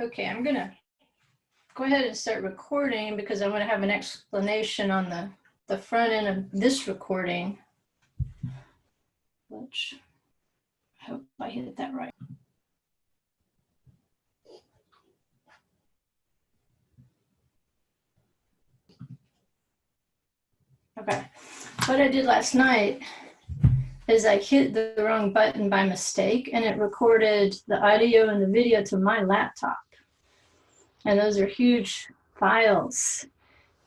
Okay, I'm going to go ahead and start recording because I'm going to have an explanation on the front end of this recording, which I hope I hit that right. Okay, what I did last night is I hit the wrong button by mistake, and it recorded the audio and the video to my laptop. And those are huge files.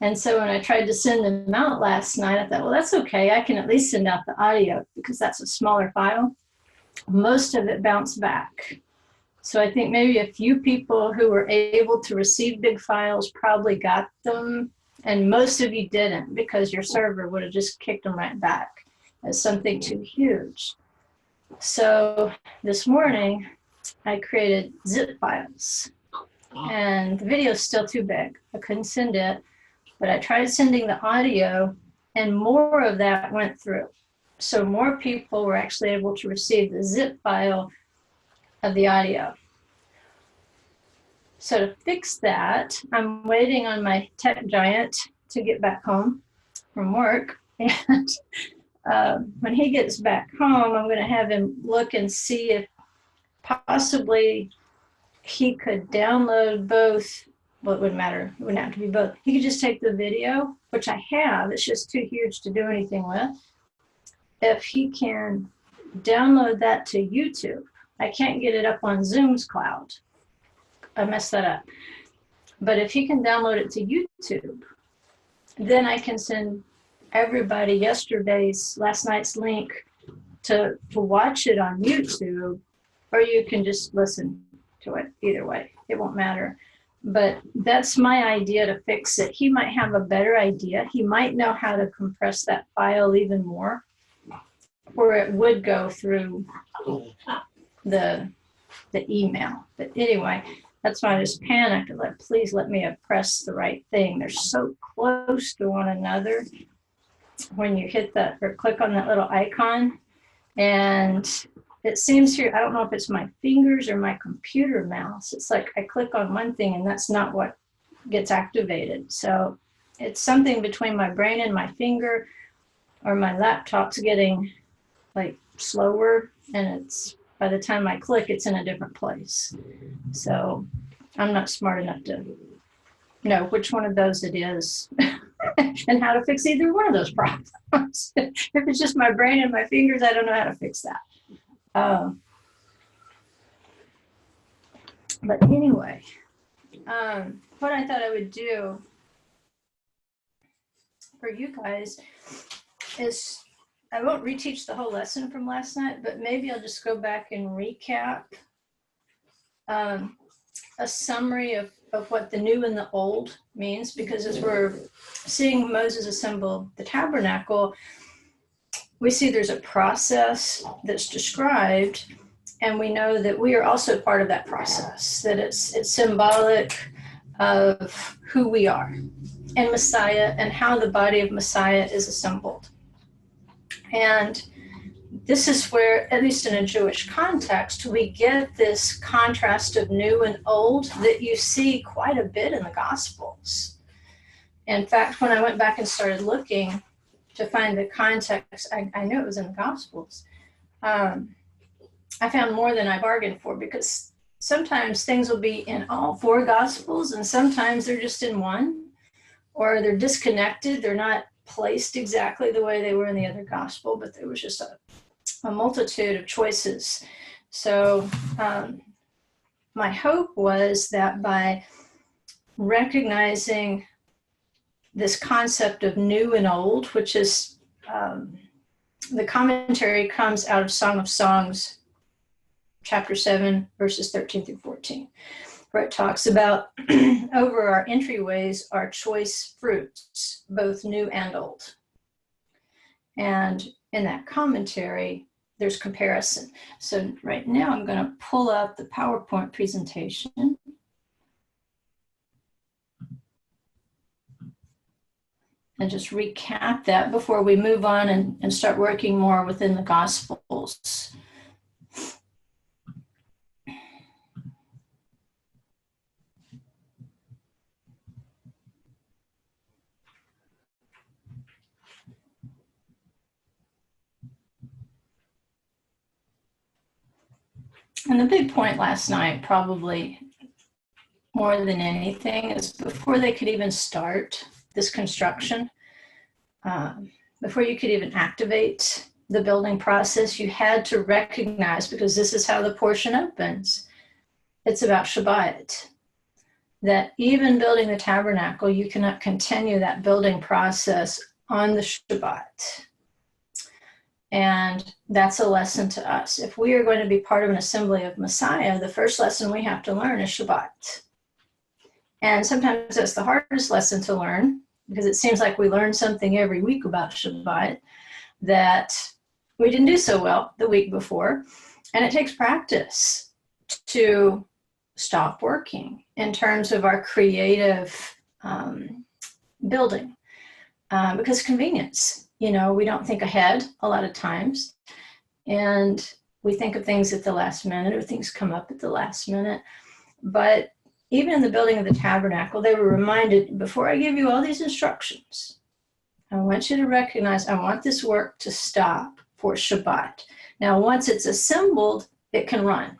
And so when I tried to send them out last night, I thought, well, that's okay. I can at least send out the audio because that's a smaller file. Most of it bounced back. So I think maybe a few people who were able to receive big files probably got them, and most of you didn't because your server would have just kicked them right back as something too huge. So this morning, I created zip files, and the video is still too big. I couldn't send it, but I tried sending the audio, and more of that went through. So more people were actually able to receive the zip file of the audio. So to fix that, I'm waiting on my tech giant to get back home from work. And when he gets back home, I'm going to have him look and see if possibly he could download both. Well, it wouldn't matter. It wouldn't have to be both. He could just take the video, which I have. It's just too huge to do anything with. If he can download that to YouTube, I can't get it up on Zoom's cloud. I messed that up. But if he can download it to YouTube, then I can send everybody last night's link to watch it on YouTube, or you can just listen to it. Either way, it won't matter. But that's my idea to fix it. He might have a better idea. He might know how to compress that file even more, where it would go through the email. But anyway, that's why I just panicked and please let me have pressed the right thing. They're so close to one another when you hit that or click on that little icon. And it seems here, I don't know if it's my fingers or my computer mouse. It's like I click on one thing and that's not what gets activated. So it's something between my brain and my finger, or my laptop's getting like slower, and it's by the time I click, it's in a different place. So I'm not smart enough to know which one of those it is and how to fix either one of those problems. If it's just my brain and my fingers, I don't know how to fix that. But anyway, what I thought I would do for you guys is, I won't reteach the whole lesson from last night, but maybe I'll just go back and recap a summary of what the new and the old means, because as we're seeing Moses assemble the tabernacle, we see there's a process that's described, and we know that we are also part of that process, that it's symbolic of who we are and Messiah and how the body of Messiah is assembled. And this is where, at least in a Jewish context, we get this contrast of new and old that you see quite a bit in the Gospels. In fact, when I went back and started looking to find the context, I knew it was in the Gospels. I found more than I bargained for, because sometimes things will be in all four Gospels, and sometimes they're just in one, or they're disconnected. They're not placed exactly the way they were in the other Gospel, but there was just a multitude of choices. So my hope was that by recognizing this concept of new and old, which is the commentary comes out of Song of Songs, chapter 7, verses 13 through 14, where it talks about over our entryways are choice fruits, both new and old. And in that commentary, there's comparison. So right now I'm going to pull up the PowerPoint presentation. And just recap that before we move on and start working more within the Gospels. And the big point last night, probably more than anything, is before they could even start this construction, before you could even activate the building process, you had to recognize, because this is how the portion opens, it's about Shabbat, that even building the tabernacle, you cannot continue that building process on the Shabbat. And that's a lesson to us. If we are going to be part of an assembly of Messiah, the first lesson we have to learn is Shabbat. And sometimes that's the hardest lesson to learn, because it seems like we learn something every week about Shabbat that we didn't do so well the week before. And it takes practice to stop working in terms of our creative building, because convenience, we don't think ahead a lot of times, and we think of things at the last minute, or things come up at the last minute. But even in the building of the tabernacle, they were reminded, before I give you all these instructions, I want you to recognize, I want this work to stop for Shabbat. Now, once it's assembled, it can run.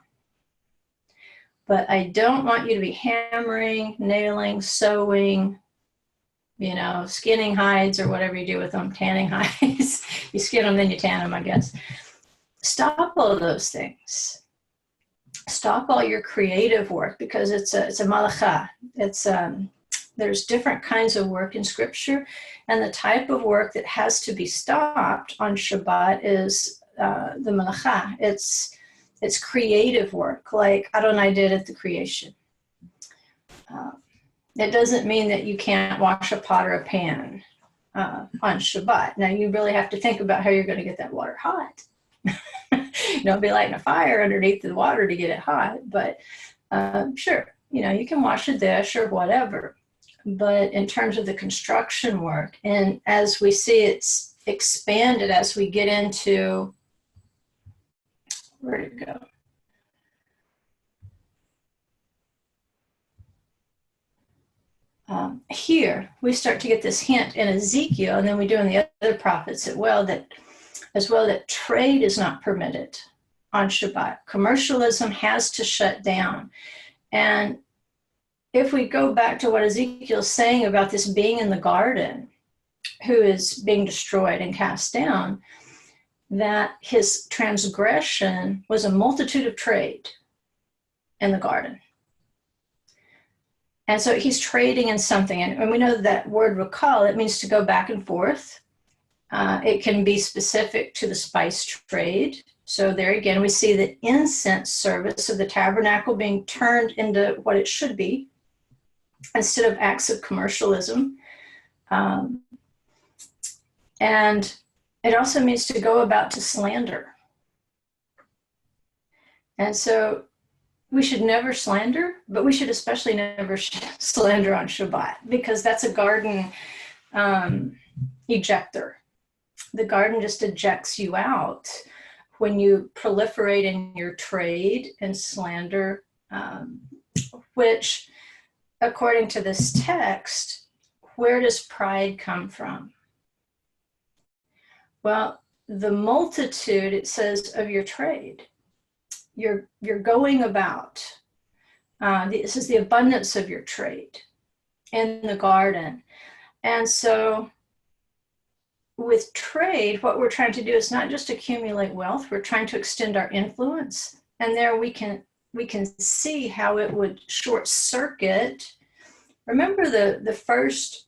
But I don't want you to be hammering, nailing, sewing, skinning hides, or whatever you do with them, tanning hides. You skin them, then you tan them, I guess. Stop all those things. Stop all your creative work, because it's a malacha. There's different kinds of work in Scripture, and the type of work that has to be stopped on Shabbat is the malacha. It's creative work, like Adonai did at the creation. It doesn't mean that you can't wash a pot or a pan on Shabbat. Now, you really have to think about how you're going to get that water hot. Don't be lighting a fire underneath the water to get it hot. But sure, you can wash a dish or whatever. But in terms of the construction work, and as we see it's expanded as we get into, where'd it go? Here, we start to get this hint in Ezekiel, and then we do in the other prophets as well, that trade is not permitted on Shabbat. Commercialism has to shut down. And if we go back to what Ezekiel's saying about this being in the garden, who is being destroyed and cast down, that his transgression was a multitude of trade in the garden. And so he's trading in something. And we know that word recall, it means to go back and forth. It can be specific to the spice trade. So there again, we see the incense service of the tabernacle being turned into what it should be, instead of acts of commercialism. And it also means to go about to slander. And so we should never slander, but we should especially never slander on Shabbat, because that's a garden ejector. The garden just ejects you out when you proliferate in your trade and slander, which, according to this text, where does pride come from? Well, the multitude, it says, of your trade. You're going about. This is the abundance of your trade in the garden. And so with trade, what we're trying to do is not just accumulate wealth, we're trying to extend our influence. And there we can see how it would short circuit. Remember the first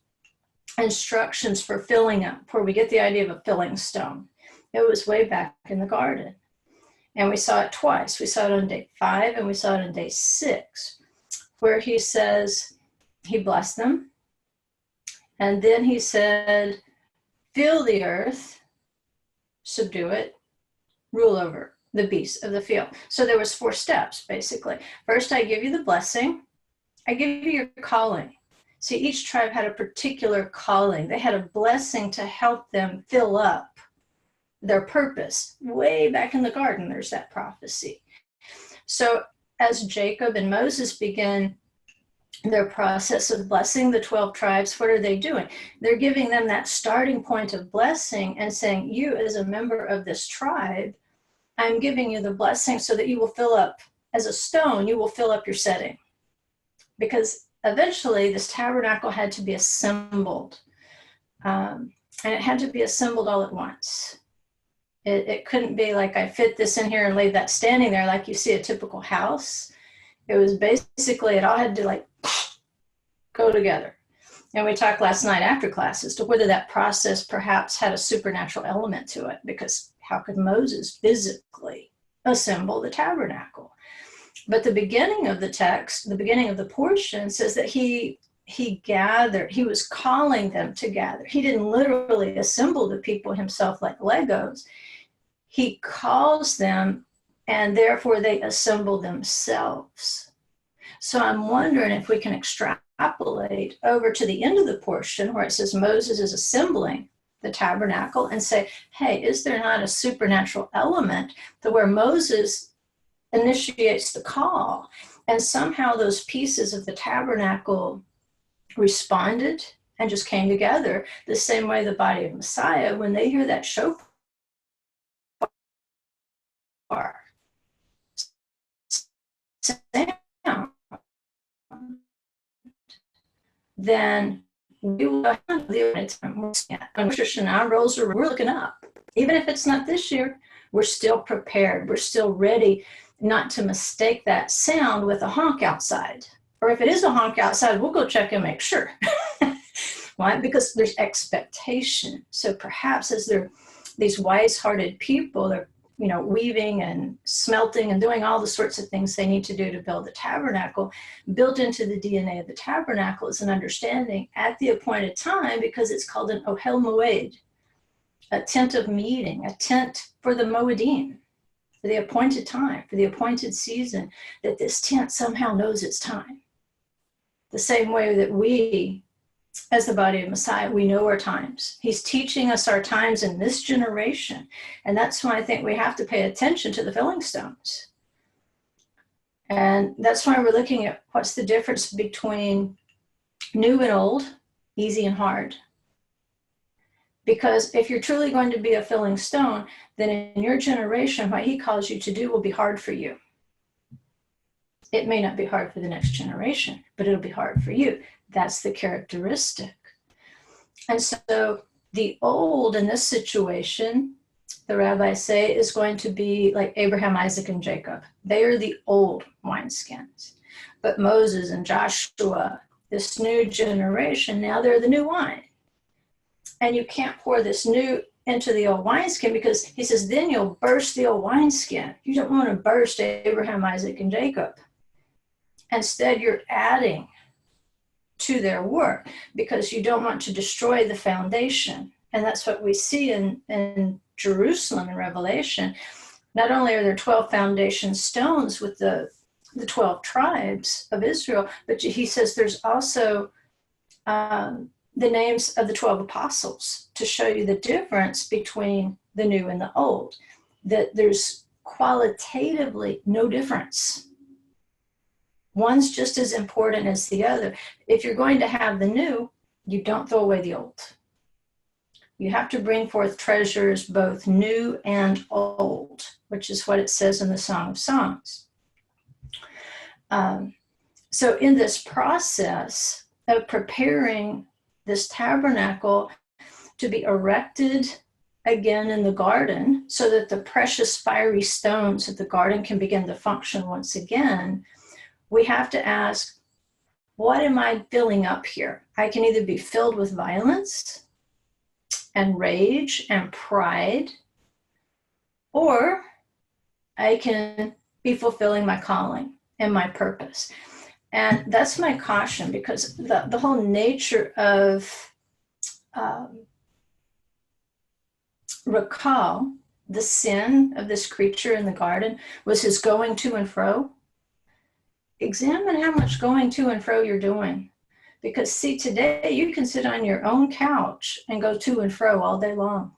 instructions for filling up, where we get the idea of a filling stone. It was way back in the garden. And we saw it twice. We saw it on day 5 and we saw it on day 6, where he says, he blessed them. And then he said, fill the earth, subdue it, rule over the beasts of the field. So there was 4 steps, basically. First, I give you the blessing. I give you your calling. See, each tribe had a particular calling. They had a blessing to help them fill up their purpose. Way back in the garden, there's that prophecy. So as Jacob and Moses begin their process of blessing the 12 tribes, what are they doing? They're giving them that starting point of blessing and saying, you as a member of this tribe I'm giving you the blessing so that you will fill up, as a stone, you will fill up your setting. Because eventually this tabernacle had to be assembled. And it had to be assembled all at once. It couldn't be like I fit this in here and leave that standing there like you see a typical house. It was basically, it all had to like go together. And we talked last night after class as to whether that process perhaps had a supernatural element to it, because how could Moses physically assemble the tabernacle? But the beginning of the text, the beginning of the portion says that he gathered, he was calling them to gather. He didn't literally assemble the people himself like Legos. He calls them, and therefore they assemble themselves. So I'm wondering if we can extrapolate over to the end of the portion where it says Moses is assembling the tabernacle and say, hey, is there not a supernatural element to where Moses initiates the call, and somehow those pieces of the tabernacle responded and just came together the same way the body of Messiah, when they hear that shofar sound, then we will have the Christian rolls are, we're looking up. Even if it's not this year, we're still prepared. We're still ready not to mistake that sound with a honk outside. Or if it is a honk outside, we'll go check and make sure. Why? Because there's expectation. So perhaps as they're these wise-hearted people, they're weaving and smelting and doing all the sorts of things they need to do to build the tabernacle. Built into the DNA of the tabernacle is an understanding at the appointed time, because it's called an Ohel Moed, a tent of meeting, a tent for the Moedim, for the appointed time, for the appointed season, that this tent somehow knows its time. The same way that we, as the body of Messiah, we know our times. He's teaching us our times in this generation. And that's why I think we have to pay attention to the filling stones. And that's why we're looking at what's the difference between new and old, easy and hard. Because if you're truly going to be a filling stone, then in your generation, what he calls you to do will be hard for you. It may not be hard for the next generation, but it'll be hard for you. That's the characteristic. And so the old in this situation, the rabbis say, is going to be like Abraham, Isaac, and Jacob. They are the old wineskins. But Moses and Joshua, this new generation, now they're the new wine. And you can't pour this new into the old wineskin, because he says, then you'll burst the old wineskin. You don't want to burst Abraham, Isaac, and Jacob. Instead, you're adding to their work, because you don't want to destroy the foundation. And that's what we see in Jerusalem in Revelation. Not only are there 12 foundation stones with the 12 tribes of Israel, but he says there's also the names of the 12 apostles to show you the difference between the new and the old, that there's qualitatively no difference. One's just as important as the other. If you're going to have the new, you don't throw away the old. You have to bring forth treasures both new and old, which is what it says in the Song of Songs. So in this process of preparing this tabernacle to be erected again in the garden, so that the precious fiery stones of the garden can begin to function once again, we have to ask, what am I filling up here? I can either be filled with violence and rage and pride, or I can be fulfilling my calling and my purpose. And that's my caution, because the whole nature of recall, the sin of this creature in the garden was his going to and fro. Examine how much going to and fro you're doing. Because see, today you can sit on your own couch and go to and fro all day long.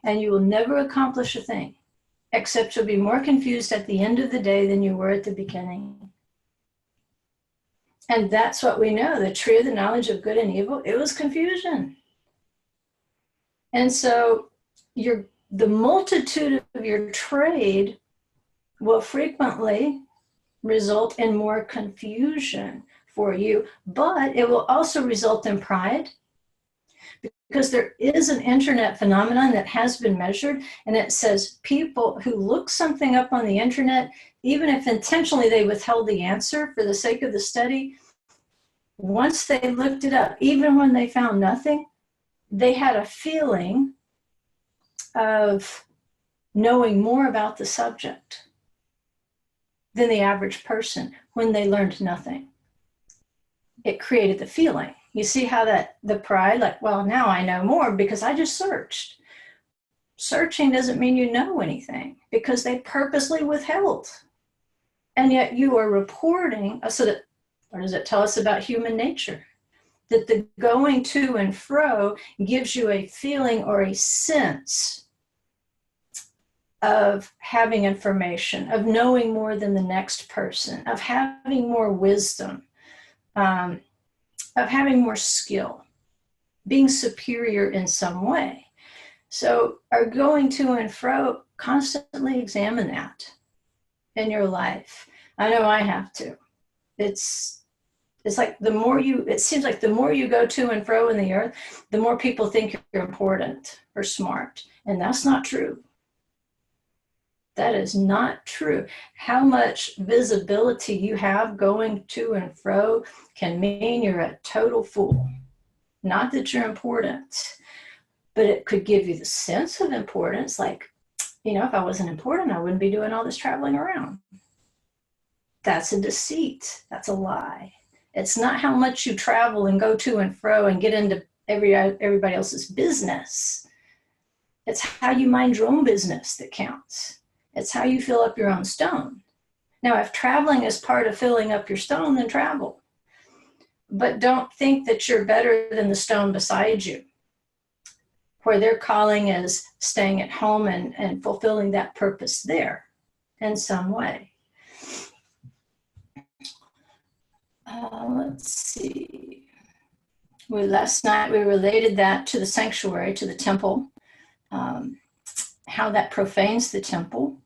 And you will never accomplish a thing, except you'll be more confused at the end of the day than you were at the beginning. And that's what we know. The tree of the knowledge of good and evil, it was confusion. And so you're the multitude of your trade will frequently result in more confusion for you, but it will also result in pride, because there is an internet phenomenon that has been measured, and it says people who look something up on the internet, even if intentionally they withheld the answer for the sake of the study, once they looked it up, even when they found nothing, they had a feeling of knowing more about the subject than the average person when they learned nothing. It created the feeling. You see how that the pride, like, well, now I know more because I just searched. Searching doesn't mean you know anything, because they purposely withheld. And yet you are reporting, so that, what does it tell us about human nature? That the going to and fro gives you a feeling or a sense of having information, of knowing more than the next person, of having more wisdom, of having more skill, being superior in some way. So our going to and fro, constantly examine that in your life. I know I have to. It's like it seems like the more you go to and fro in the earth, the more people think you're important or smart. And that's not true. That is not true. How much visibility you have going to and fro can mean you're a total fool. Not that you're important, but it could give you the sense of importance. Like, if I wasn't important, I wouldn't be doing all this traveling around. That's a deceit. That's a lie. It's not how much you travel and go to and fro and get into everybody else's business. It's how you mind your own business that counts. It's how you fill up your own stone. Now, if traveling is part of filling up your stone, then travel. But don't think that you're better than the stone beside you, where their calling is staying at home and fulfilling that purpose there in some way. Let's see. Last night we related that to the sanctuary, to the temple, how that profanes the temple.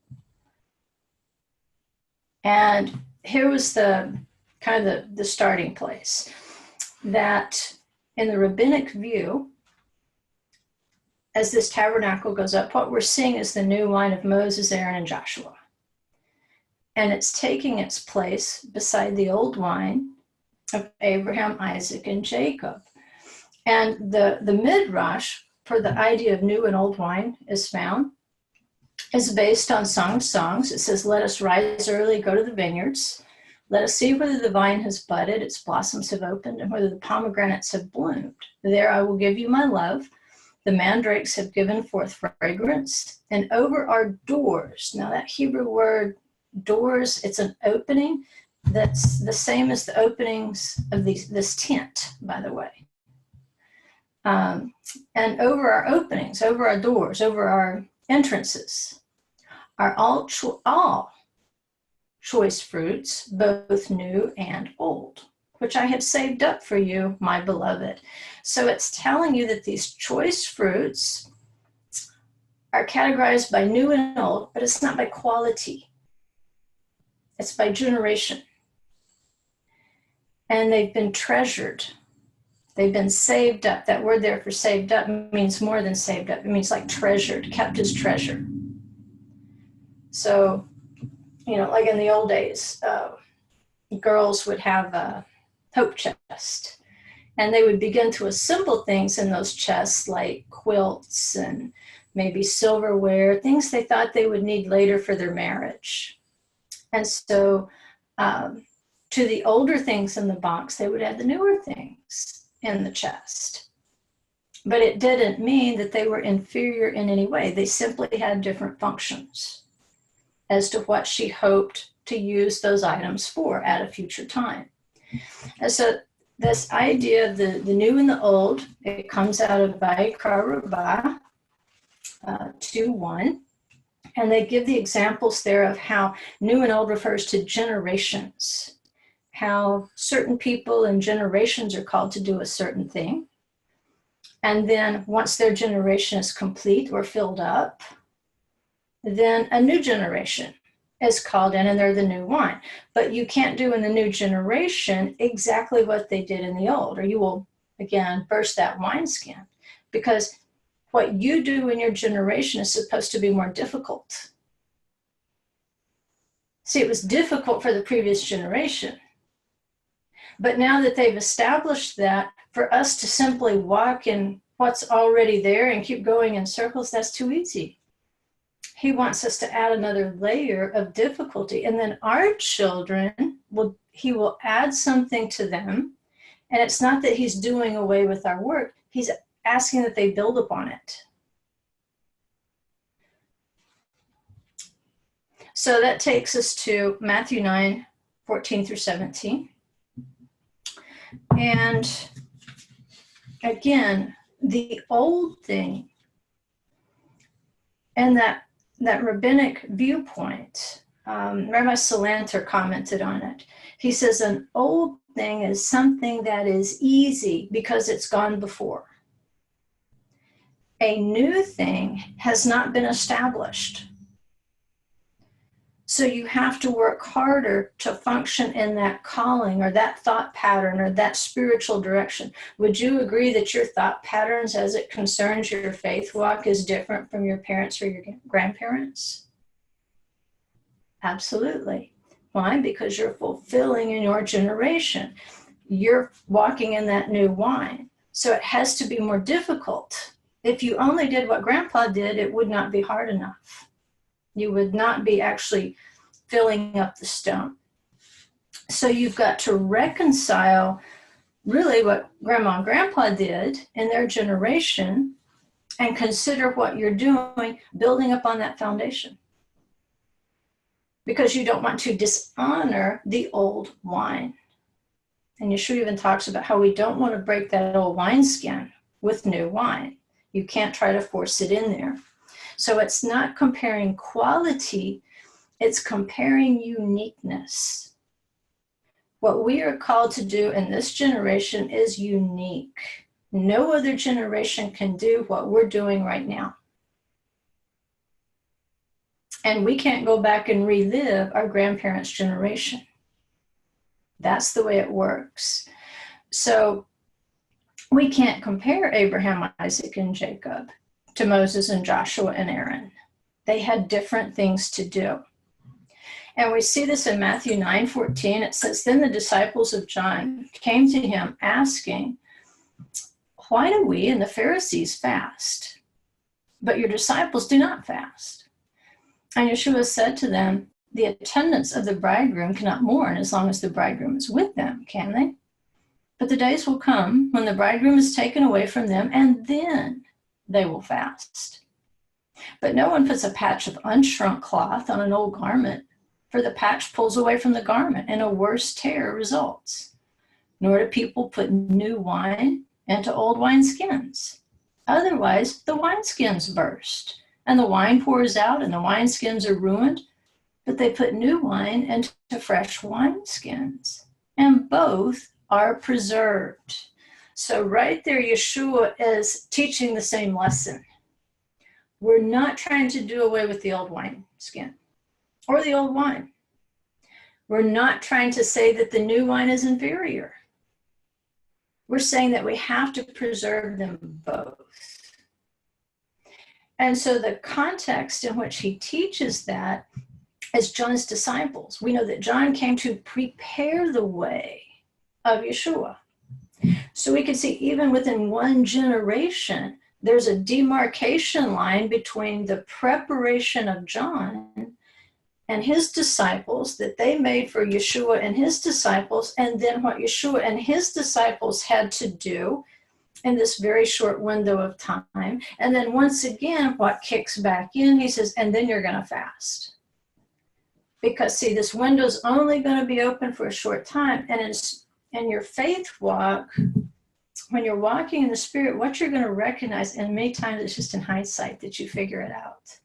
And here was the kind of the starting place, that in the rabbinic view, as this tabernacle goes up, what we're seeing is the new line of Moses, Aaron, and Joshua. And it's taking its place beside the old line of Abraham, Isaac, and Jacob. And the midrash for the idea of new and old wine is based on Song of Songs. It says, let us rise early, go to the vineyards. Let us see whether the vine has budded, its blossoms have opened, and whether the pomegranates have bloomed. There I will give you my love. The mandrakes have given forth fragrance. And over our doors, now that Hebrew word doors, it's an opening that's the same as the openings of this tent, by the way. And over our openings, over our doors, over our entrances, are all choice fruits, both new and old, which I have saved up for you, my beloved. So it's telling you that these choice fruits are categorized by new and old, but it's not by quality. It's by generation. And they've been treasured. They've been saved up. That word there for saved up means more than saved up. It means like treasured, kept as treasure. So, like in the old days, girls would have a hope chest, and they would begin to assemble things in those chests, like quilts and maybe silverware, things they thought they would need later for their marriage. And so to the older things in the box, they would add the newer things in the chest. But it didn't mean that they were inferior in any way. They simply had different functions as to what she hoped to use those items for at a future time. And so this idea of the new and the old, it comes out of Vayekhel 2:1. And they give the examples there of how new and old refers to generations, how certain people and generations are called to do a certain thing. And then once their generation is complete or filled up, then a new generation is called in and they're the new wine. But you can't do in the new generation exactly what they did in the old, or you will, again, burst that wineskin. Because what you do in your generation is supposed to be more difficult. See, it was difficult for the previous generation. But now that they've established that, for us to simply walk in what's already there and keep going in circles, that's too easy. He wants us to add another layer of difficulty. And then our children, he will add something to them. And it's not that he's doing away with our work. He's asking that they build upon it. So that takes us to Matthew 9, 14 through 17. And again, the old thing and that rabbinic viewpoint, Rabbi Salanter commented on it. He says an old thing is something that is easy because it's gone before. A new thing has not been established. So you have to work harder to function in that calling or that thought pattern or that spiritual direction. Would you agree that your thought patterns as it concerns your faith walk is different from your parents or your grandparents? Absolutely. Why? Because you're fulfilling in your generation. You're walking in that new wine. So it has to be more difficult. If you only did what Grandpa did, it would not be hard enough. You would not be actually filling up the stone. So you've got to reconcile really what Grandma and Grandpa did in their generation and consider what you're doing, building up on that foundation. Because you don't want to dishonor the old wine. And Yeshua even talks about how we don't want to break that old wineskin with new wine. You can't try to force it in there. So it's not comparing quality, it's comparing uniqueness. What we are called to do in this generation is unique. No other generation can do what we're doing right now. And we can't go back and relive our grandparents' generation. That's the way it works. So we can't compare Abraham, Isaac, and Jacob to Moses and Joshua and Aaron. They had different things to do. And we see this in Matthew 9:14. It says, then the disciples of John came to him asking, why do we and the Pharisees fast, but your disciples do not fast? And Yeshua said to them, the attendants of the bridegroom cannot mourn as long as the bridegroom is with them, can they? But the days will come when the bridegroom is taken away from them, and then they will fast. But no one puts a patch of unshrunk cloth on an old garment, for the patch pulls away from the garment, and a worse tear results. Nor do people put new wine into old wineskins. Otherwise, the wineskins burst, and the wine pours out, and the wineskins are ruined. But they put new wine into fresh wineskins, and both are preserved. So right there, Yeshua is teaching the same lesson. We're not trying to do away with the old wineskin or the old wine. We're not trying to say that the new wine is inferior. We're saying that we have to preserve them both. And so the context in which he teaches that is John's disciples. We know that John came to prepare the way of Yeshua. So we can see even within one generation, there's a demarcation line between the preparation of John and his disciples that they made for Yeshua and his disciples, and then what Yeshua and his disciples had to do in this very short window of time. And then once again, what kicks back in, he says, and then you're going to fast. Because see, this window's only going to be open for a short time. And it's in your faith walk, when you're walking in the Spirit, what you're going to recognize, and many times it's just in hindsight that you figure it out,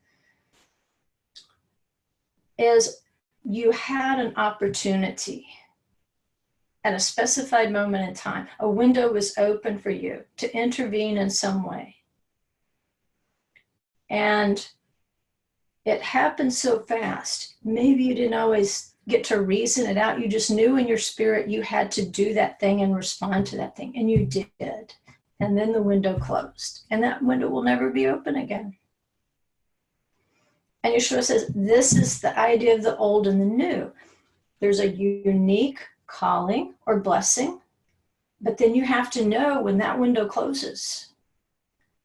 is you had an opportunity at a specified moment in time, a window was open for you to intervene in some way. And it happened so fast. Maybe you didn't always get to reason it out. You just knew in your spirit you had to do that thing and respond to that thing. And you did. And then the window closed. And that window will never be open again. And Yeshua says, this is the idea of the old and the new. There's a unique calling or blessing, but then you have to know when that window closes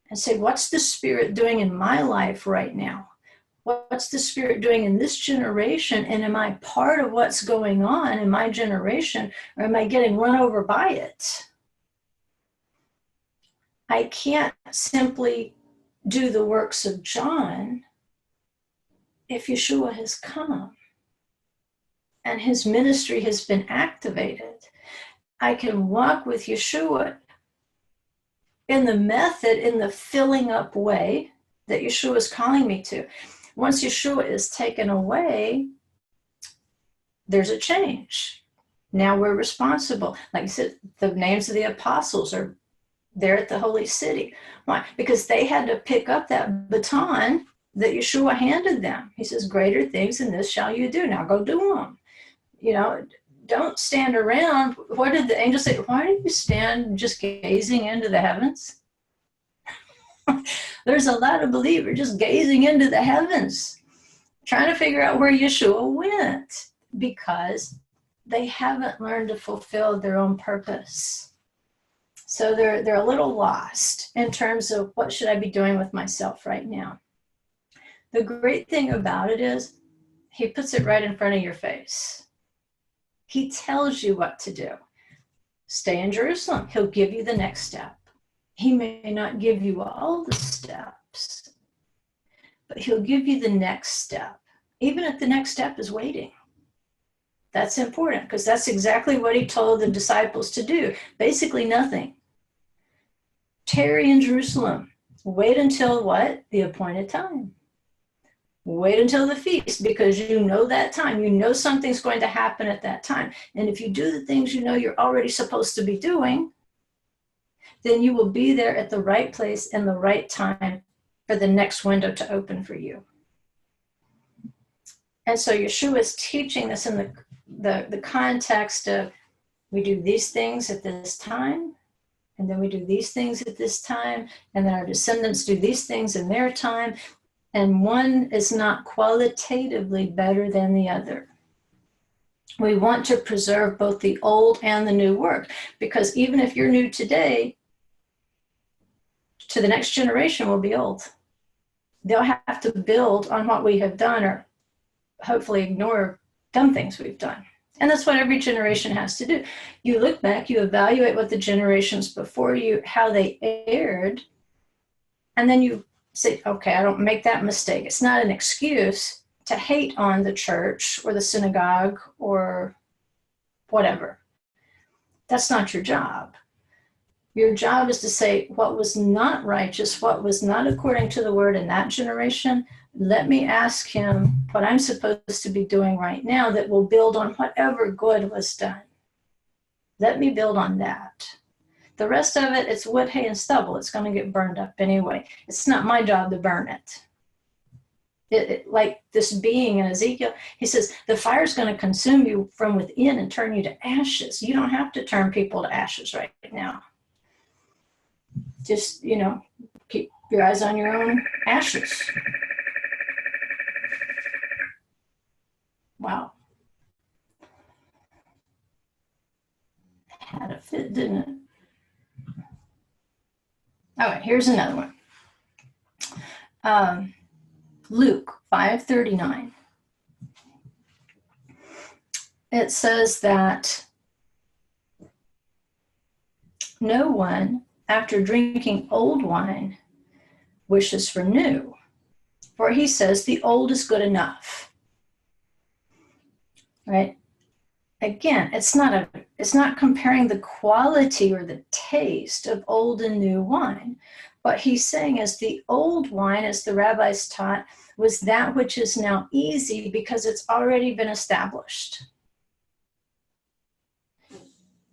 and say, what's the Spirit doing in my life right now? What's the Spirit doing in this generation? And am I part of what's going on in my generation, or am I getting run over by it? I can't simply do the works of John if Yeshua has come and his ministry has been activated. I can walk with Yeshua in the method, in the filling up way that Yeshua is calling me to. Once Yeshua is taken away, there's a change. Now we're responsible. Like I said, the names of the apostles are there at the holy city. Why? Because they had to pick up that baton that Yeshua handed them. He says, greater things than this shall you do. Now go do them. You know, don't stand around. What did the angel say? Why do you stand just gazing into the heavens? There's a lot of believers just gazing into the heavens, trying to figure out where Yeshua went, because they haven't learned to fulfill their own purpose. So they're a little lost in terms of what should I be doing with myself right now. The great thing about it is he puts it right in front of your face. He tells you what to do. Stay in Jerusalem. He'll give you the next step. He may not give you all the steps, but he'll give you the next step, even if the next step is waiting. That's important, because that's exactly what he told the disciples to do. Basically nothing. Tarry in Jerusalem. Wait until what? The appointed time. Wait until the feast, because you know that time. You know something's going to happen at that time. And if you do the things you know you're already supposed to be doing, then you will be there at the right place and the right time for the next window to open for you. And so Yeshua is teaching this in the context of, we do these things at this time, and then we do these things at this time, and then our descendants do these things in their time, and one is not qualitatively better than the other. We want to preserve both the old and the new work, because even if you're new today, to the next generation will be old. They'll have to build on what we have done, or hopefully ignore dumb things we've done. And that's what every generation has to do. You look back, you evaluate what the generations before you, how they erred, and then you say, okay, I don't make that mistake. It's not an excuse to hate on the church or the synagogue or whatever. That's not your job. Your job is to say what was not righteous, what was not according to the word in that generation. Let me ask him what I'm supposed to be doing right now that will build on whatever good was done. Let me build on that. The rest of it, it's wood, hay, and stubble. It's going to get burned up anyway. It's not my job to burn it. Like this being in Ezekiel, he says, the fire's going to consume you from within and turn you to ashes. You don't have to turn people to ashes right now. Just, keep your eyes on your own ashes. Wow. Had a fit, didn't it? All right, here's another one. Luke 5:39. It says that no one, after drinking old wine, wishes for new, for he says the old is good enough. Right? Again, it's not comparing the quality or the taste of old and new wine. What he's saying is the old wine, as the rabbis taught, was that which is now easy because it's already been established.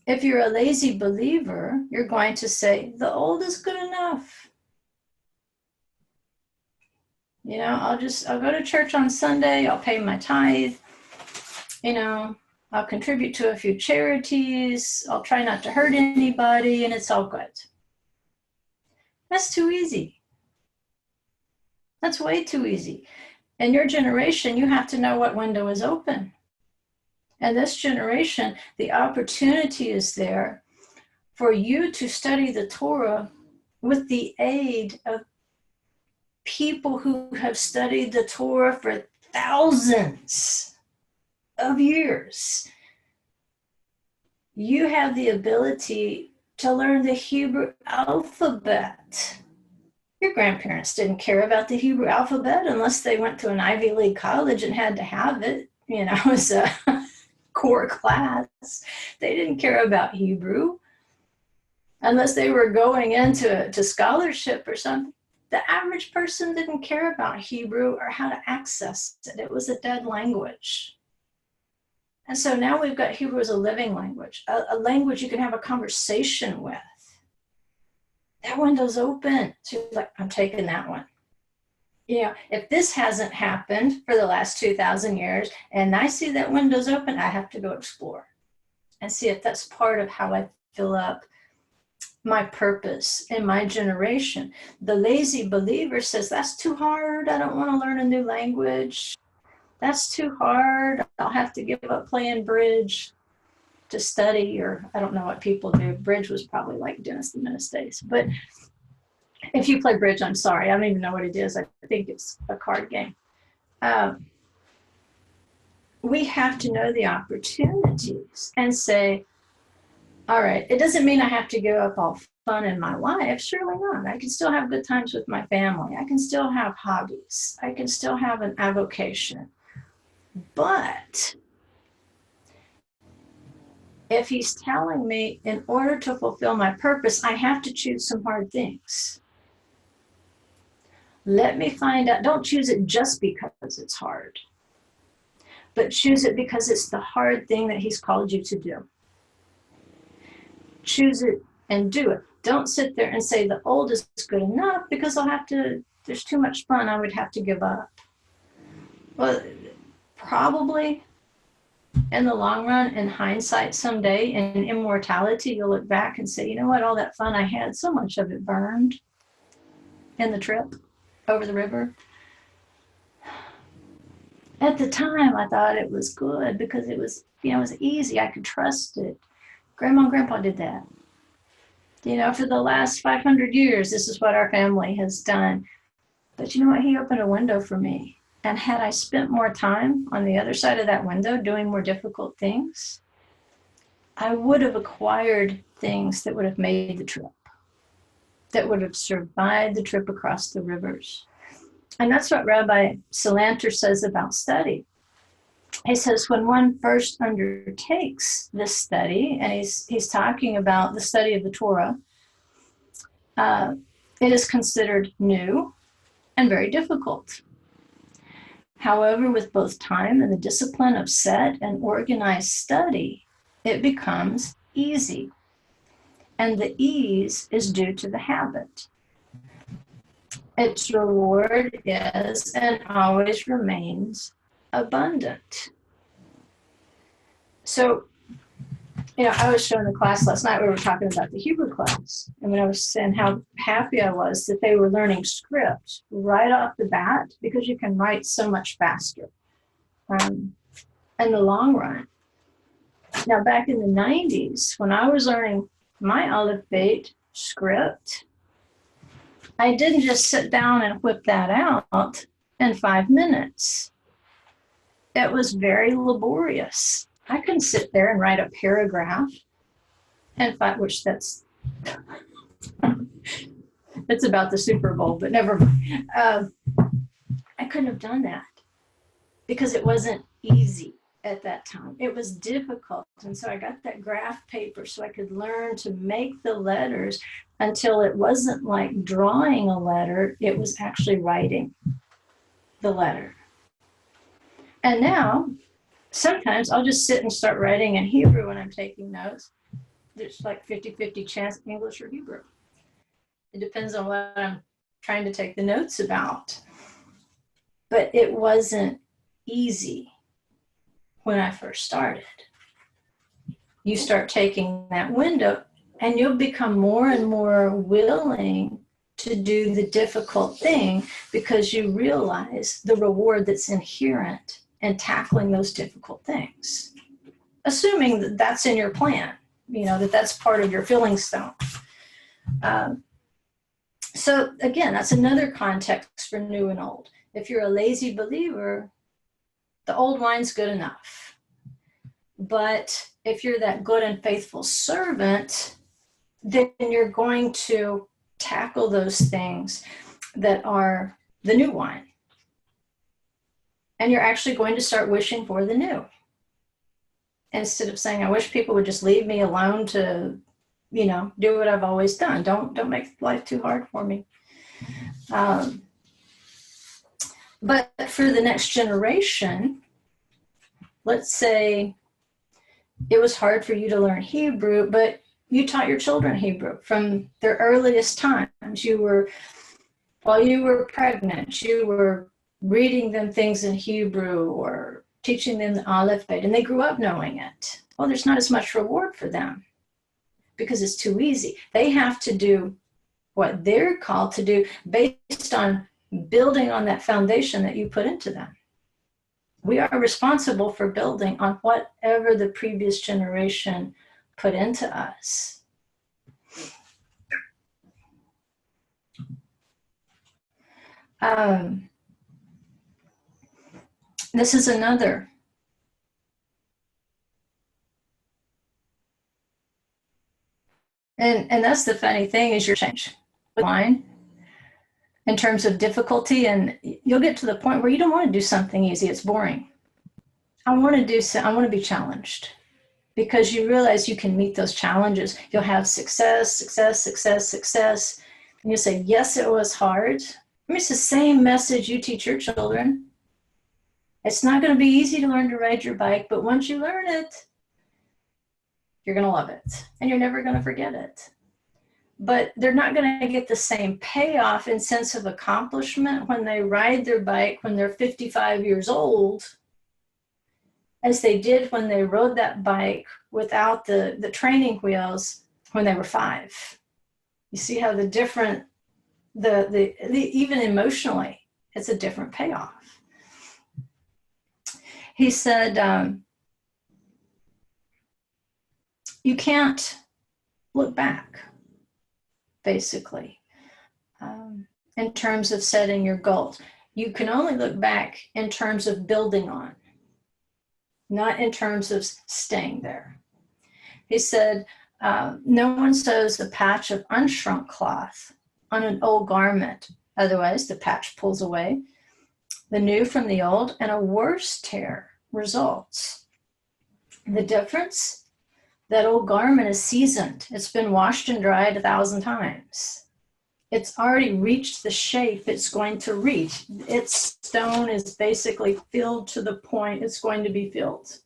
If you're a lazy believer, you're going to say, the old is good enough. You know, I'll go to church on Sunday, I'll pay my tithe, you know, I'll contribute to a few charities, I'll try not to hurt anybody, and it's all good. That's too easy. That's way too easy. In your generation, you have to know what window is open. And this generation, the opportunity is there for you to study the Torah with the aid of people who have studied the Torah for thousands of years. You have the ability to learn the Hebrew alphabet. Your grandparents didn't care about the Hebrew alphabet unless they went to an Ivy League college and had to have it, you know, as a core class. They didn't care about Hebrew unless they were going into scholarship or something. The average person didn't care about Hebrew or how to access it. It was a dead language. And so now we've got Hebrew as a living language, a language you can have a conversation with. That window's open. So you're like, I'm taking that one. You know, if this hasn't happened for the last 2,000 years and I see that window's open, I have to go explore and see if that's part of how I fill up my purpose in my generation. The lazy believer says, that's too hard. I don't want to learn a new language. That's too hard. I'll have to give up playing bridge to study, or I don't know what people do. Bridge was probably like Dennis the Menace days. But if you play bridge, I'm sorry. I don't even know what it is. I think it's a card game. We have to know the opportunities and say, all right, it doesn't mean I have to give up all fun in my life. Surely not. I can still have good times with my family. I can still have hobbies. I can still have an avocation. But if he's telling me in order to fulfill my purpose, I have to choose some hard things. Let me find out. Don't choose it just because it's hard, but choose it because it's the hard thing that he's called you to do. Choose it and do it. Don't sit there and say the old is good enough because there's too much fun I would have to give up. Well, probably in the long run, in hindsight someday, in immortality, you'll look back and say, you know what, all that fun I had, so much of it burned in the trip over the river. At the time, I thought it was good because it was, you know, it was easy. I could trust it. Grandma and Grandpa did that. You know, for the last 500 years, this is what our family has done. But you know what? He opened a window for me. And had I spent more time on the other side of that window doing more difficult things, I would have acquired things that would have made the trip, that would have survived the trip across the rivers. And that's what Rabbi Salanter says about study. He says when one first undertakes this study, and he's talking about the study of the Torah, it is considered new and very difficult. However, with both time and the discipline of set and organized study, it becomes easy. And the ease is due to the habit. Its reward is and always remains abundant. So, you know, I was showing the class last night, we were talking about the Hebrew class. And when I was saying how happy I was that they were learning script right off the bat, because you can write so much faster in the long run. Now, back in the 90s, when I was learning my Aleph Bet script, I didn't just sit down and whip that out in 5 minutes. It was very laborious. I couldn't sit there and write a paragraph, which that's it's about the Super Bowl, but never mind. I couldn't have done that because it wasn't easy at that time. It was difficult. And so I got that graph paper so I could learn to make the letters until it wasn't like drawing a letter, it was actually writing the letter. And now, sometimes I'll just sit and start writing in Hebrew when I'm taking notes. there's like 50-50 chance English or Hebrew. It depends on what I'm trying to take the notes about. But it wasn't easy when I first started. You start taking that window and you'll become more and more willing to do the difficult thing because you realize the reward that's inherent in tackling those difficult things. Assuming that that's in your plan, that that's part of your filling stone. So again, that's another context for new and old. If you're a lazy believer, the old wine's good enough. But if you're that good and faithful servant, then you're going to tackle those things that are the new wine. And you're actually going to start wishing for the new. Instead of saying, I wish people would just leave me alone to, do what I've always done. Don't make life too hard for me. But for the next generation, let's say it was hard for you to learn Hebrew, but you taught your children Hebrew from their earliest times. While you were pregnant, you were reading them things in Hebrew or teaching them the Aleph Bet, and they grew up knowing it. Well, there's not as much reward for them because it's too easy. They have to do what they're called to do based on building on that foundation that you put into them. We are responsible for building on whatever the previous generation put into us. This is another. And that's the funny thing is your change with wine in terms of difficulty, and you'll get to the point where you don't want to do something easy. It's boring. I want to be challenged because you realize you can meet those challenges. You'll have success. And you'll say, yes, it was hard. I mean, it's the same message you teach your children. It's not going to be easy to learn to ride your bike, but once you learn it, you're going to love it and you're never going to forget it. But they're not going to get the same payoff and sense of accomplishment when they ride their bike when they're 55 years old as they did when they rode that bike without the training wheels when they were 5. You see how the different, the even emotionally, it's a different payoff. He said, you can't look back, basically, in terms of setting your goals. You can only look back in terms of building on, not in terms of staying there. He said, no one sews a patch of unshrunk cloth on an old garment. Otherwise, the patch pulls away the new from the old, and a worse tear results. The difference? That old garment is seasoned. It's been washed and dried 1,000 times. It's already reached the shape it's going to reach. Its stone is basically filled to the point it's going to be filled.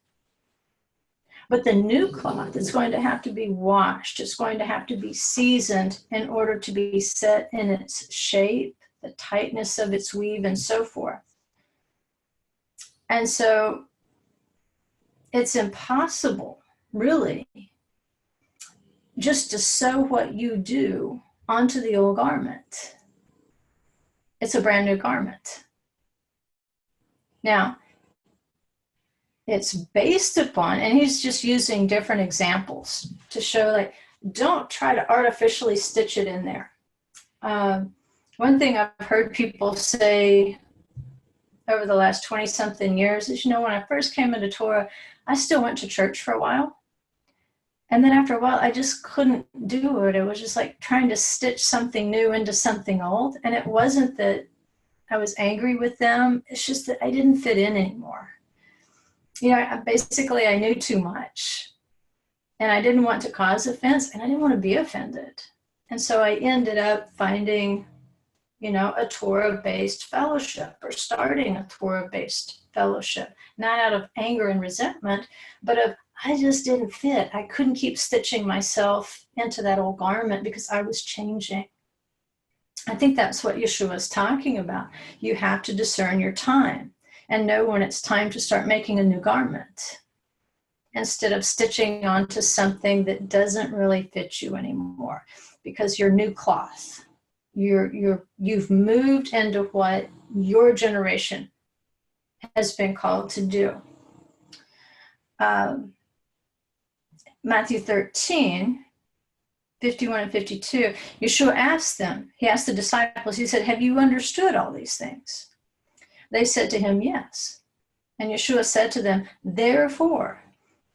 But the new cloth is going to have to be washed. It's going to have to be seasoned in order to be set in its shape, the tightness of its weave, and so forth. And so it's impossible, really, just to sew what you do onto the old garment. It's a brand new garment. Now, it's based upon, and he's just using different examples to show, don't try to artificially stitch it in there. One thing I've heard people say over the last 20-something years is, when I first came into Torah, I still went to church for a while. And then after a while, I just couldn't do it. It was just like trying to stitch something new into something old. And it wasn't that I was angry with them. It's just that I didn't fit in anymore. Basically, I knew too much. And I didn't want to cause offense, and I didn't want to be offended. And so I ended up finding, a Torah-based fellowship, or starting a Torah-based fellowship, not out of anger and resentment, but of, I just didn't fit. I couldn't keep stitching myself into that old garment because I was changing. I think that's what Yeshua is talking about. You have to discern your time and know when it's time to start making a new garment instead of stitching onto something that doesn't really fit you anymore, because you're new cloth. You've moved into what your generation has been called to do. Matthew 13, 51 and 52, Yeshua asked them, he asked the disciples, he said, have you understood all these things? They said to him, yes. And Yeshua said to them, therefore,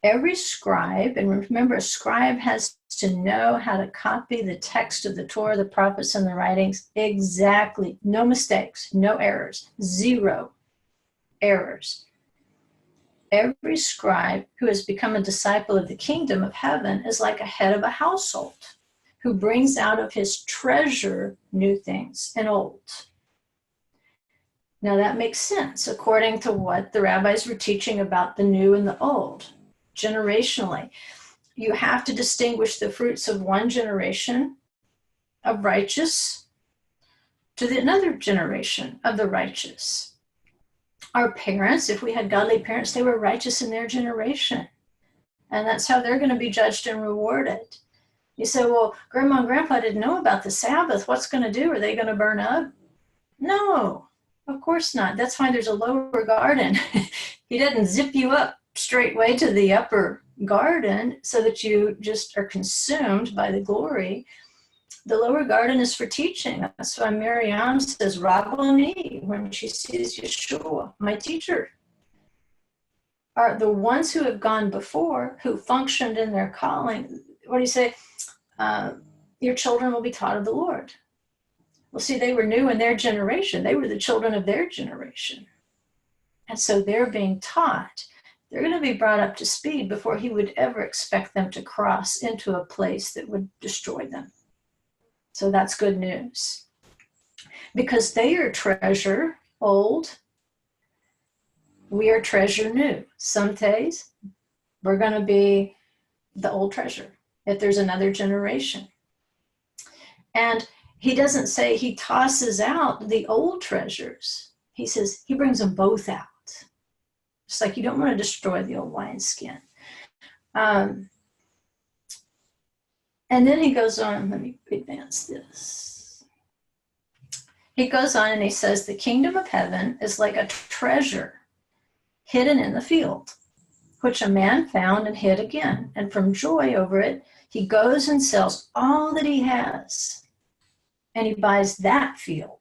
every scribe, and remember, a scribe has to know how to copy the text of the Torah, the prophets, and the writings exactly. No mistakes, no errors, zero errors. Every scribe who has become a disciple of the kingdom of heaven is like a head of a household who brings out of his treasure new things and old. Now that makes sense according to what the rabbis were teaching about the new and the old. Generationally, you have to distinguish the fruits of one generation of righteous to another generation of the righteous. Our parents, if we had godly parents, they were righteous in their generation. And that's how they're going to be judged and rewarded. You say, well, Grandma and Grandpa didn't know about the Sabbath. What's going to do? Are they going to burn up? No, of course not. That's why there's a lower garden. He doesn't zip you up straightway to the upper garden so that you just are consumed by the glory. The lower garden is for teaching. That's why Miriam says, Rabboni, when she sees Yeshua, my teacher. Are the ones who have gone before, who functioned in their calling. What do you say? Your children will be taught of the Lord. Well, see, they were new in their generation. They were the children of their generation. And so they're being taught. They're going to be brought up to speed before he would ever expect them to cross into a place that would destroy them. So that's good news. Because they are treasure old, we are treasure new. Some days we're going to be the old treasure if there's another generation. And he doesn't say he tosses out the old treasures. He says he brings them both out. It's like you don't want to destroy the old wineskin. And then he goes on, let me advance this. He goes on and he says, the kingdom of heaven is like a treasure hidden in the field, which a man found and hid again. And from joy over it, he goes and sells all that he has, and he buys that field.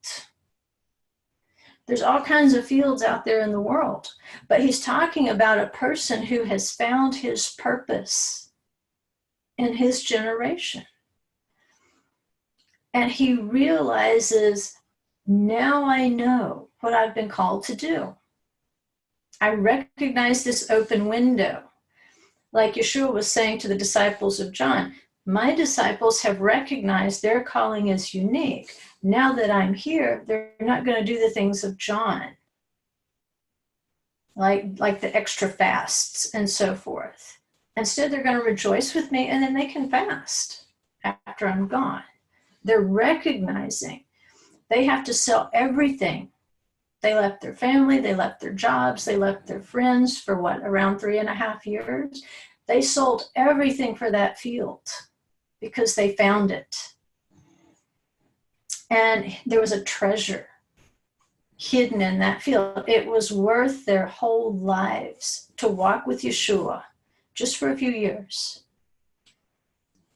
There's all kinds of fields out there in the world, but he's talking about a person who has found his purpose in his generation. And he realizes, now I know what I've been called to do. I recognize this open window. Like Yeshua was saying to the disciples of John, my disciples have recognized their calling is unique. Now that I'm here, they're not going to do the things of John, like the extra fasts and so forth. Instead, they're going to rejoice with me, and then they can fast after I'm gone. They're recognizing they have to sell everything. They left their family, they left their jobs, they left their friends for around 3.5 years. They sold everything for that field because they found it. And there was a treasure hidden in that field. It was worth their whole lives to walk with Yeshua just for a few years.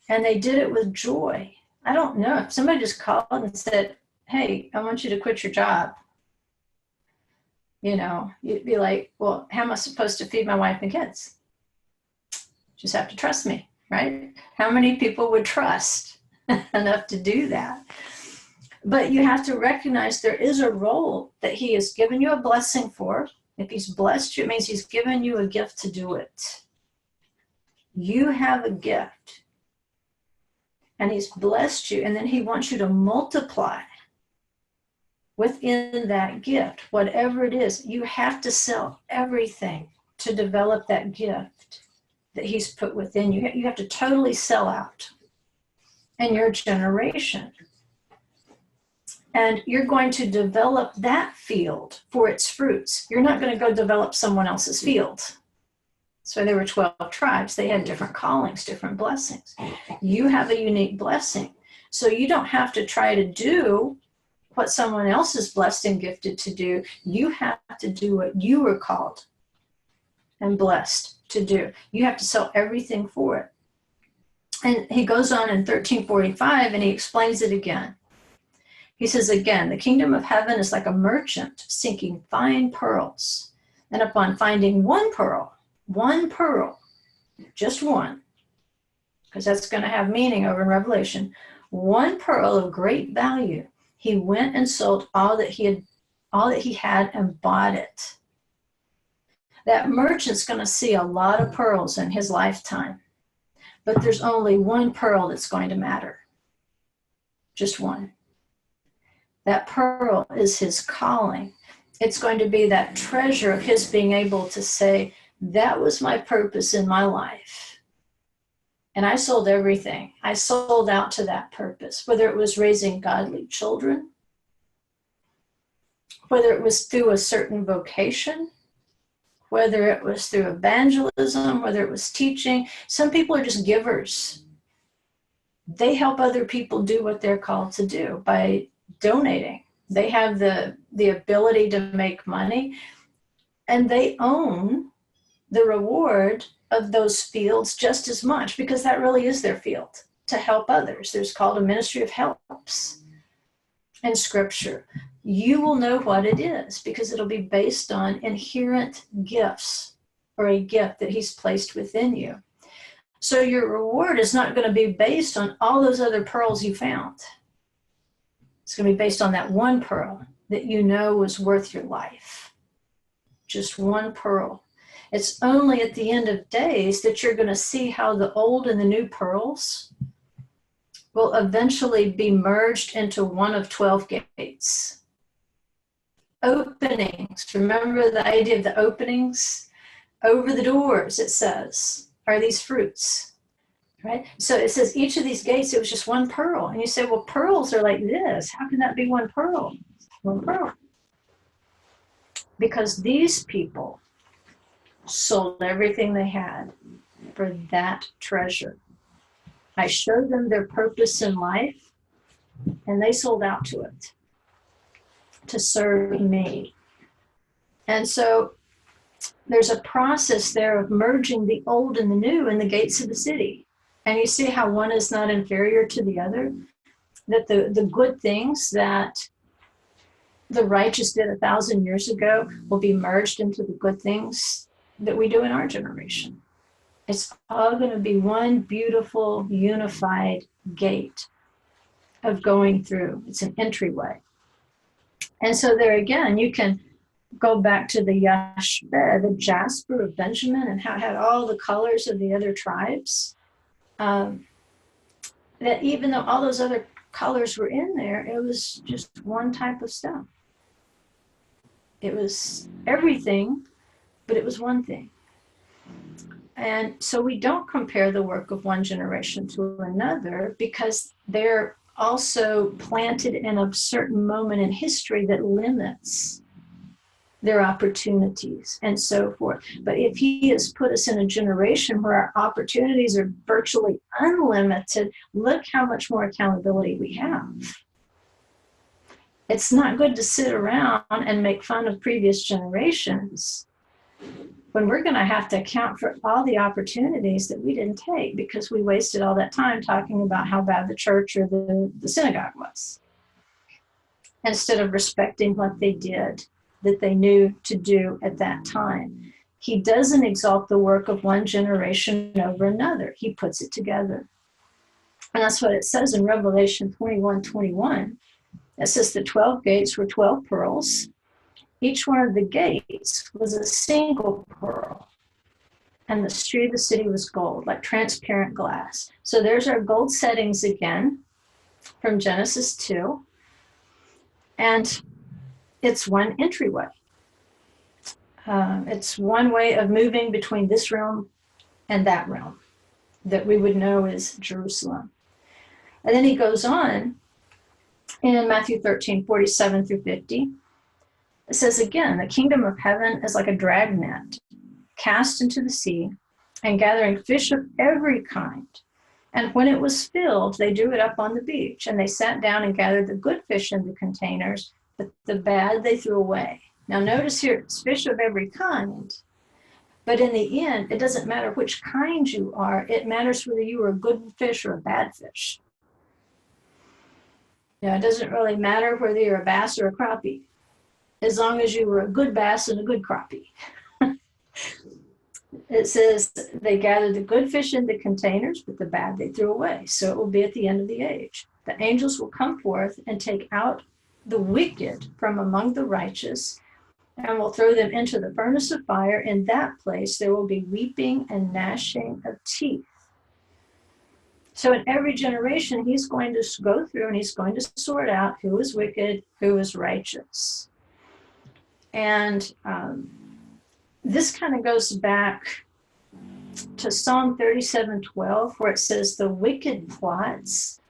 And they did it with joy. I don't know if somebody just called and said, hey, I want you to quit your job. You know, you'd be like, well, how am I supposed to feed my wife and kids? Just have to trust me, right? How many people would trust enough to do that? But you have to recognize there is a role that he has given you a blessing for. If he's blessed you, it means he's given you a gift to do it. You have a gift. And he's blessed you, and then he wants you to multiply within that gift, whatever it is. You have to sell everything to develop that gift. that he's put within you. You have to totally sell out in your generation. And you're going to develop that field for its fruits. You're not going to go develop someone else's field. So there were 12 tribes. They had different callings, different blessings. You have a unique blessing. So you don't have to try to do what someone else is blessed and gifted to do. You have to do what you were called and blessed to do. You have to sell everything for it. And he goes on in 1345 and he explains it again. He says, again, the kingdom of heaven is like a merchant seeking fine pearls. And upon finding one pearl, just one, because that's going to have meaning over in Revelation, one pearl of great value, he went and sold all that he had and bought it. That merchant's going to see a lot of pearls in his lifetime, but there's only one pearl that's going to matter. Just one. That pearl is his calling. It's going to be that treasure of his being able to say, that was my purpose in my life. And I sold everything. I sold out to that purpose, whether it was raising godly children, whether it was through a certain vocation, whether it was through evangelism, whether it was teaching. Some people are just givers. They help other people do what they're called to do by donating. They have the ability to make money, and they own the reward of those fields just as much, because that really is their field, to help others. There's called a ministry of helps in Scripture. You will know what it is because it'll be based on inherent gifts or a gift that he's placed within you. So your reward is not going to be based on all those other pearls you found. It's going to be based on that one pearl that you know was worth your life. Just one pearl. It's only at the end of days that you're going to see how the old and the new pearls will eventually be merged into one of 12 gates. Openings. Remember the idea of the openings? Over the doors, it says, are these fruits. Right? So it says each of these gates, it was just one pearl. And you say, well, pearls are like this. How can that be one pearl? One pearl. Because these people sold everything they had for that treasure. I showed them their purpose in life, and they sold out to it, to serve me. And so there's a process there of merging the old and the new in the gates of the city. And you see how one is not inferior to the other, that the good things that the righteous did 1,000 years ago will be merged into the good things that we do in our generation. It's all going to be one beautiful, unified gate of going through. It's an entryway. And so there again, you can go back to the Yashbeh, the jasper of Benjamin, and how it had all the colors of the other tribes. That even though all those other colors were in there, it was just one type of stuff. It was everything, but it was one thing. And so we don't compare the work of one generation to another because they're also planted in a certain moment in history that limits their opportunities and so forth. But if he has put us in a generation where our opportunities are virtually unlimited, look how much more accountability we have. It's not good to sit around and make fun of previous generations when we're going to have to account for all the opportunities that we didn't take because we wasted all that time talking about how bad the church or the synagogue was, instead of respecting what they did, that they knew to do at that time. He doesn't exalt the work of one generation over another. He puts it together. And that's what it says in Revelation 21:21. It says the 12 gates were 12 pearls. Each one of the gates was a single pearl. And the street of the city was gold, like transparent glass. So there's our gold settings again from Genesis 2. And it's one entryway. It's one way of moving between this realm and that realm that we would know as Jerusalem. And then he goes on in Matthew 13, 47 through 50. It says again, the kingdom of heaven is like a dragnet cast into the sea and gathering fish of every kind. And when it was filled, they drew it up on the beach, and they sat down and gathered the good fish into containers, but the bad they threw away. Now notice here, it's fish of every kind. But in the end, it doesn't matter which kind you are. It matters whether you are a good fish or a bad fish. It doesn't really matter whether you're a bass or a crappie, as long as you were a good bass and a good crappie. It says they gathered the good fish into containers, but the bad they threw away. So it will be at the end of the age. The angels will come forth and take out the wicked from among the righteous and will throw them into the furnace of fire. In that place, there will be weeping and gnashing of teeth. So in every generation, he's going to go through and he's going to sort out who is wicked, who is righteous. And this kind of goes back to Psalm 37:12, where it says, the wicked plots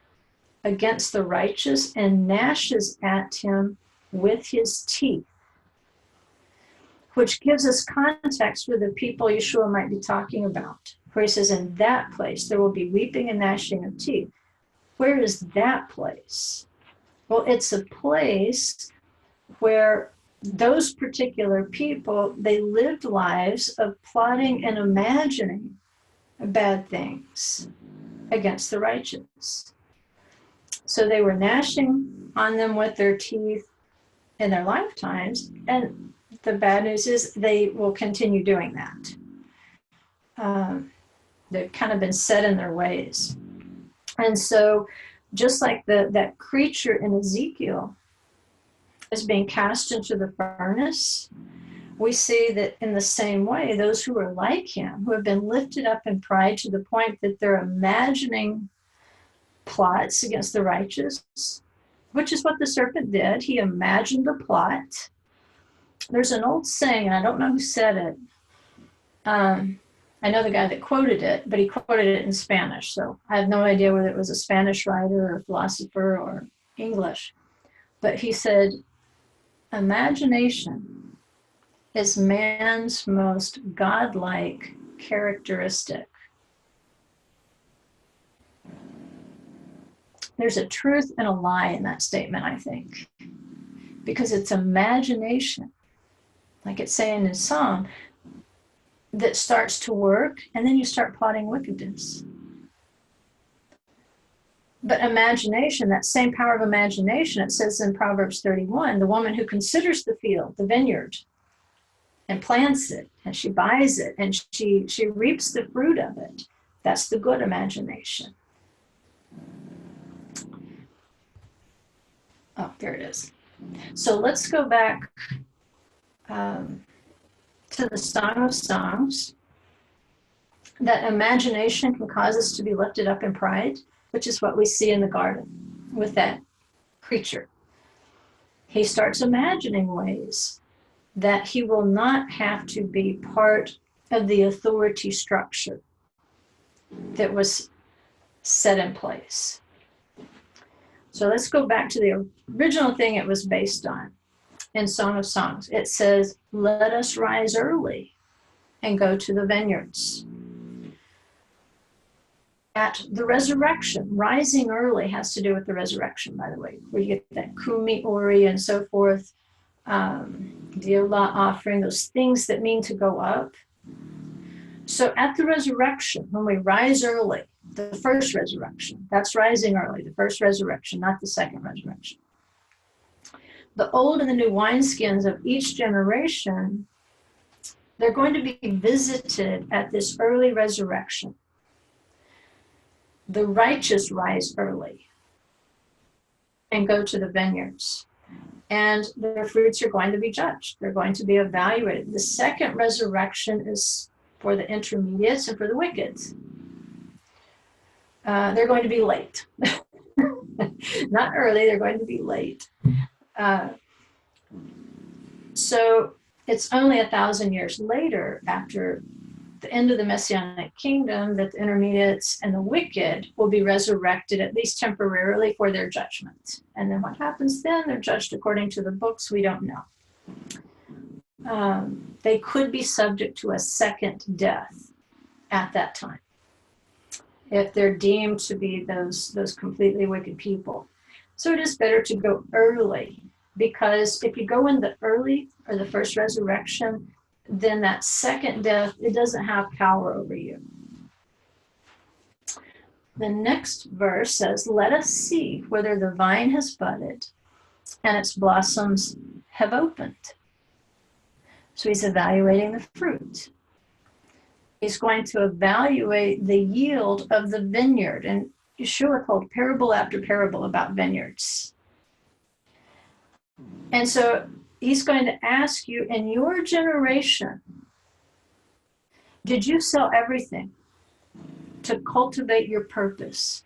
against the righteous and gnashes at him with his teeth, which gives us context for the people Yeshua might be talking about, where he says, in that place there will be weeping and gnashing of teeth. Where is that place? Well, it's a place where those particular people, they lived lives of plotting and imagining bad things against the righteous. So they were gnashing on them with their teeth in their lifetimes, and the bad news is they will continue doing that. They've kind of been set in their ways. And so just like that creature in Ezekiel is being cast into the furnace, we see that in the same way, those who are like him, who have been lifted up in pride to the point that they're imagining plots against the righteous, which is what the serpent did. He imagined a plot. There's an old saying, and I don't know who said it. I know the guy that quoted it, but he quoted it in Spanish. So I have no idea whether it was a Spanish writer or philosopher or English. But he said, imagination is man's most godlike characteristic. There's a truth and a lie in that statement, I think, because it's imagination, like it's saying in Psalm, that starts to work, and then you start plotting wickedness. But imagination, that same power of imagination, it says in Proverbs 31, the woman who considers the field, the vineyard, and plants it, and she buys it, and she reaps the fruit of it. That's the good imagination. Oh, there it is. So let's go back to the Song of Songs. That imagination can cause us to be lifted up in pride, which is what we see in the garden with that creature. He starts imagining ways that he will not have to be part of the authority structure that was set in place. So let's go back to the original thing it was based on in Song of Songs. It says, let us rise early and go to the vineyards. At the resurrection, rising early has to do with the resurrection, by the way, where you get that kumi, ori, and so forth, the Allah offering, those things that mean to go up. So at the resurrection, when we rise early, the first resurrection, that's rising early, the first resurrection, not the second resurrection. The old and the new wineskins of each generation, they're going to be visited at this early resurrection. The righteous rise early and go to the vineyards, and their fruits are going to be judged. They're going to be evaluated. The second resurrection is for the intermediates and for the wicked. They're going to be late. Not early, they're going to be late. So it's only 1,000 years later, after the end of the Messianic kingdom, that the intermediates and the wicked will be resurrected, at least temporarily, for their judgment. And then what happens then? They're judged according to the books. We don't know. They could be subject to a second death at that time, if they're deemed to be those completely wicked people. So it is better to go early, because if you go in the early or the first resurrection, then that second death, it doesn't have power over you. The next verse says, let us see whether the vine has budded and its blossoms have opened. So he's evaluating the fruit. He's going to evaluate the yield of the vineyard. And Yeshua told parable after parable about vineyards. And so he's going to ask you, in your generation, did you sell everything to cultivate your purpose?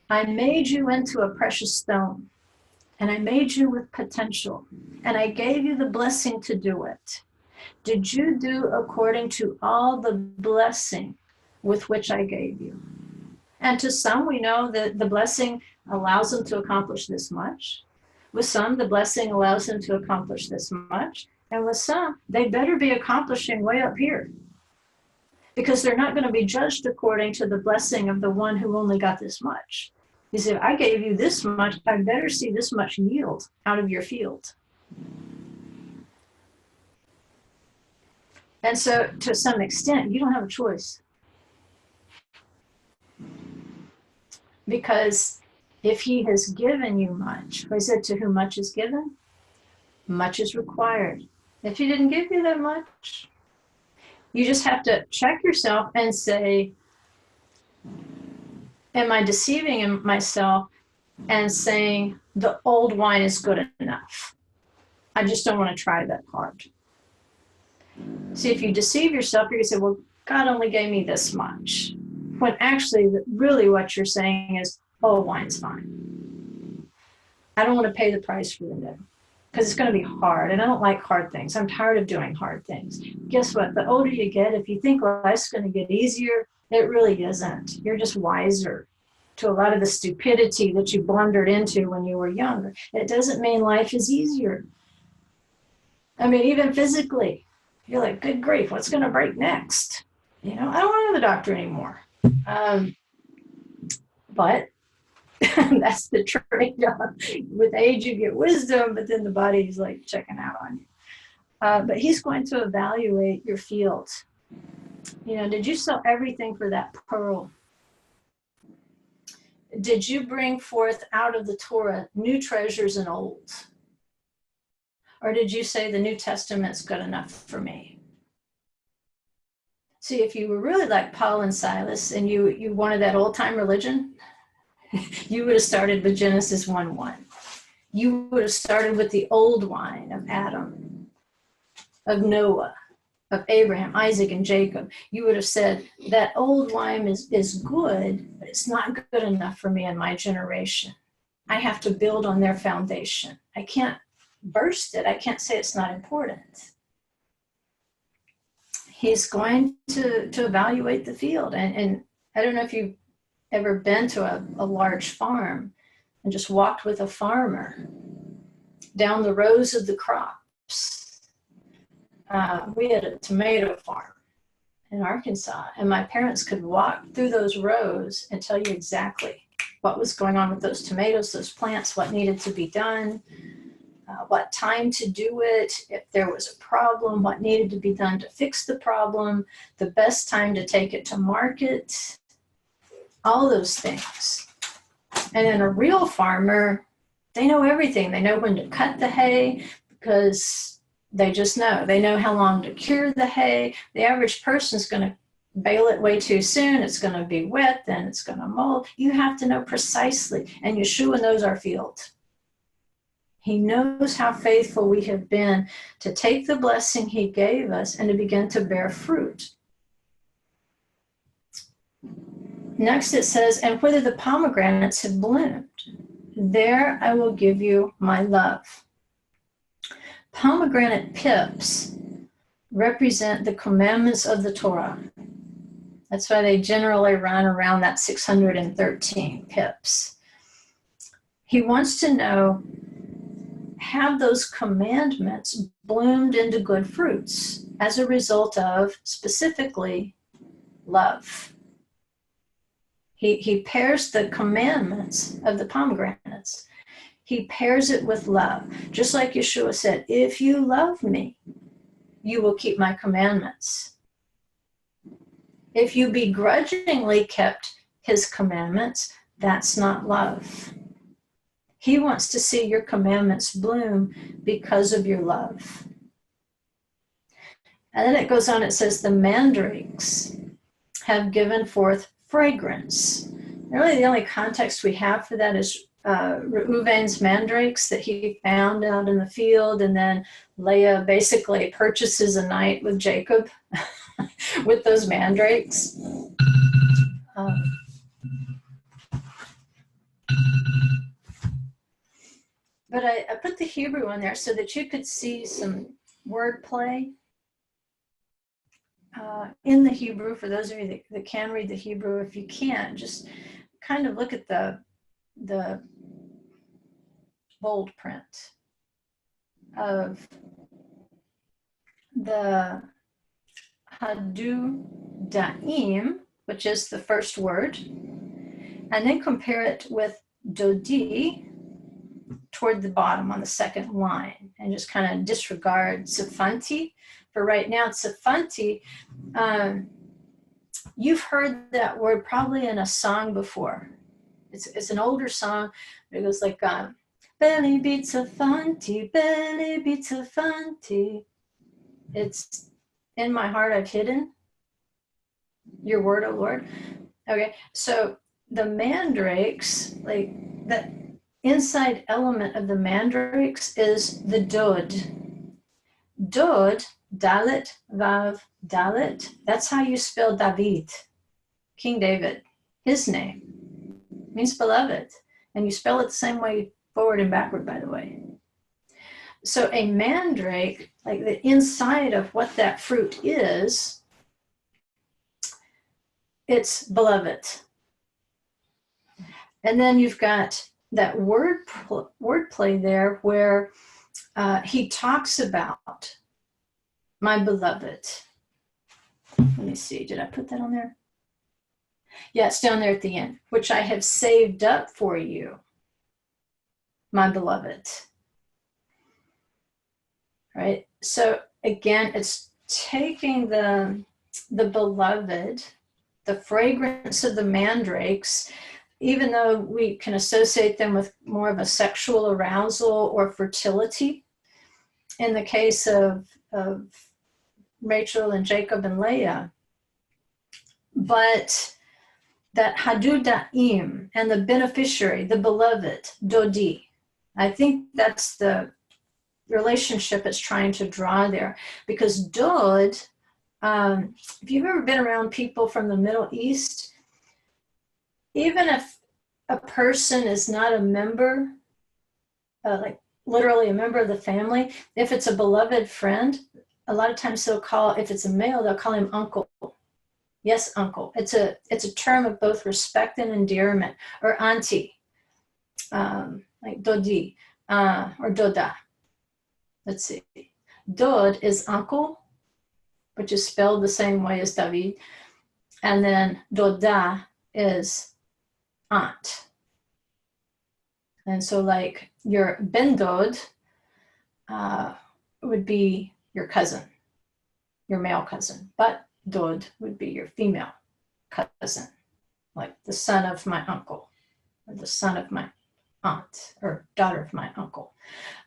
I made you into a precious stone, and I made you with potential, and I gave you the blessing to do it. Did you do according to all the blessing with which I gave you? And to some, we know that the blessing allows them to accomplish this much. With some, the blessing allows them to accomplish this much. And with some, they better be accomplishing way up here, because they're not going to be judged according to the blessing of the one who only got this much. He said, I gave you this much, I better see this much yield out of your field. And so, to some extent, you don't have a choice. Because if he has given you much, he said, to whom much is given, much is required. If he didn't give you that much, you just have to check yourself and say, am I deceiving myself and saying the old wine is good enough? I just don't want to try that hard. See, if you deceive yourself, you're going to say, well, God only gave me this much. When actually, really what you're saying is, oh, wine's fine. I don't want to pay the price for the new, because it's going to be hard, and I don't like hard things. I'm tired of doing hard things. Guess what? The older you get, if you think life's going to get easier, it really isn't. You're just wiser to a lot of the stupidity that you blundered into when you were younger. It doesn't mean life is easier. I mean, even physically, you're like, good grief, what's going to break next? You know, I don't want to go to the doctor anymore. But that's the trade-off. With age, you get wisdom, but then the body's like checking out on you. But he's going to evaluate your field. You know, did you sell everything for that pearl? Did you bring forth out of the Torah new treasures and old? Or did you say the New Testament's good enough for me? See, if you were really like Paul and Silas and you wanted that old-time religion, you would have started with Genesis 1:1. You would have started with the old wine of Adam, of Noah, of Abraham, Isaac, and Jacob. You would have said, that old wine is good, but it's not good enough for me and my generation. I have to build on their foundation. I can't burst it. I can't say it's not important. He's going to evaluate the field. And I don't know if you've ever been to a large farm and just walked with a farmer down the rows of the crops. We had a tomato farm in Arkansas, and my parents could walk through those rows and tell you exactly what was going on with those tomatoes, those plants, what needed to be done, what time to do it, if there was a problem, what needed to be done to fix the problem, the best time to take it to market, all those things. And then a real farmer, they know everything. They know when to cut the hay because they just know. They know how long to cure the hay. The average person's going to bale it way too soon. It's going to be wet, then it's going to mold. You have to know precisely. And Yeshua knows our field. He knows how faithful we have been to take the blessing he gave us and to begin to bear fruit. Next it says, and whether the pomegranates have bloomed, there I will give you my love. Pomegranate pips represent the commandments of the Torah. That's why they generally run around that 613 pips. He wants to know, have those commandments bloomed into good fruits as a result of, specifically, love? He pairs the commandments of the pomegranates. He pairs it with love. Just like Yeshua said, if you love me, you will keep my commandments. If you begrudgingly kept his commandments, that's not love. He wants to see your commandments bloom because of your love. And then it goes on, it says, the mandrakes have given forth fragrance. Really, the only context we have for that is Reuven's mandrakes that he found out in the field, and then Leah basically purchases a night with Jacob with those mandrakes. But I put the Hebrew in there so that you could see some wordplay in the Hebrew. For those of you that can read the Hebrew, if you can't, just kind of look at the bold print of the Hadu Da'im, which is the first word, and then compare it with Dodi toward the bottom on the second line, and just kind of disregard Tzefanti. For right now, Tzefanti, you've heard that word probably in a song before. It's an older song. It goes like, Beli bi Tzefanti, Beli bi Tzefanti. It's in my heart I've hidden your word, O Lord. Okay, so the mandrakes, like that inside element of the mandrakes is the dod. Dod, Dalet, Vav, Dalet. That's how you spell David, King David. His name means beloved. And you spell it the same way forward and backward, by the way. So a mandrake, like the inside of what that fruit is, it's beloved. And then you've got that wordplay there where he talks about my beloved. Let me see, did I put that on there? Yeah, it's down there at the end, which I have saved up for you, my beloved. Right? So again, it's taking the beloved, the fragrance of the mandrakes, even though we can associate them with more of a sexual arousal or fertility. In the case of Rachel and Jacob and Leah, but that Hadu Da'im and the beneficiary, the beloved, Dodi, I think that's the relationship it's trying to draw there. Because Dod, if you've ever been around people from the Middle East, even if a person is not a member, like literally a member of the family, if it's a beloved friend, a lot of times they'll call, if it's a male, they'll call him uncle. Yes, uncle. It's a term of both respect and endearment. Or auntie, like Dodi, or Doda. Let's see. Dod is uncle, which is spelled the same way as David. And then Doda is aunt. And so like your Ben Dod would be your cousin, your male cousin. But Dod would be your female cousin, like the son of my uncle, or the son of my aunt, or daughter of my uncle.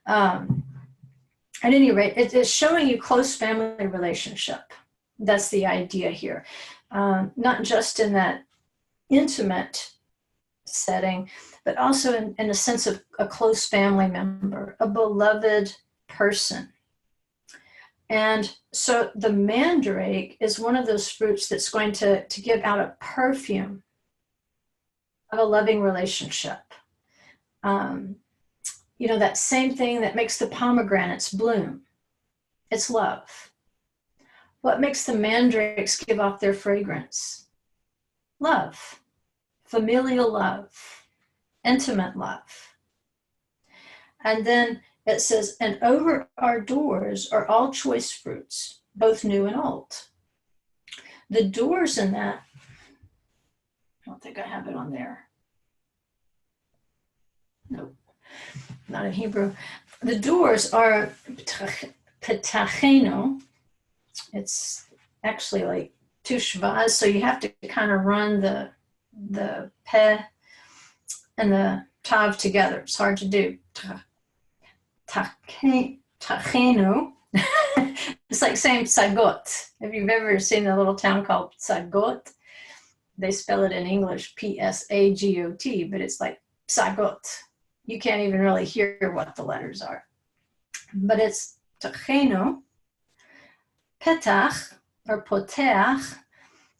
At any rate, it's showing you close family relationship. That's the idea here. Not just in that intimate setting, but also in a sense of a close family member, a beloved person. And so the mandrake is one of those fruits that's going to give out a perfume of a loving relationship. That same thing that makes the pomegranates bloom. It's love. What makes the mandrakes give off their fragrance? Love, familial love, intimate love. And then it says, and over our doors are all choice fruits, both new and old. The doors in that, I don't think I have it on there. Nope, not in Hebrew. The doors are petachenu. It's actually like two shvaz, so you have to kind of run the peh and the tav together. It's hard to do. Tachenu. It's like saying Psagot. If you've ever seen a little town called Psagot, they spell it in English Psagot, but it's like Psagot. You can't even really hear what the letters are. But it's Tachenu. Petach or poteach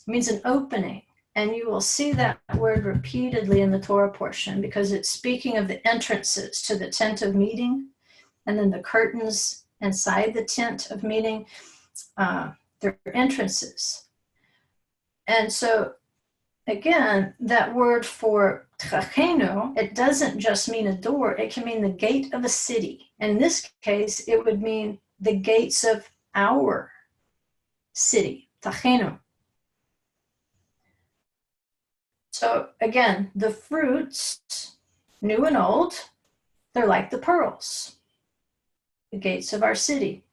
means an opening. And you will see that word repeatedly in the Torah portion because it's speaking of the entrances to the tent of meeting and then the curtains inside the tent of meeting, their entrances. And so, again, that word for tchachenu, it doesn't just mean a door, it can mean the gate of a city. In this case, it would mean the gates of our city, tachenu. So again, the fruits, new and old, they're like the pearls, the gates of our city.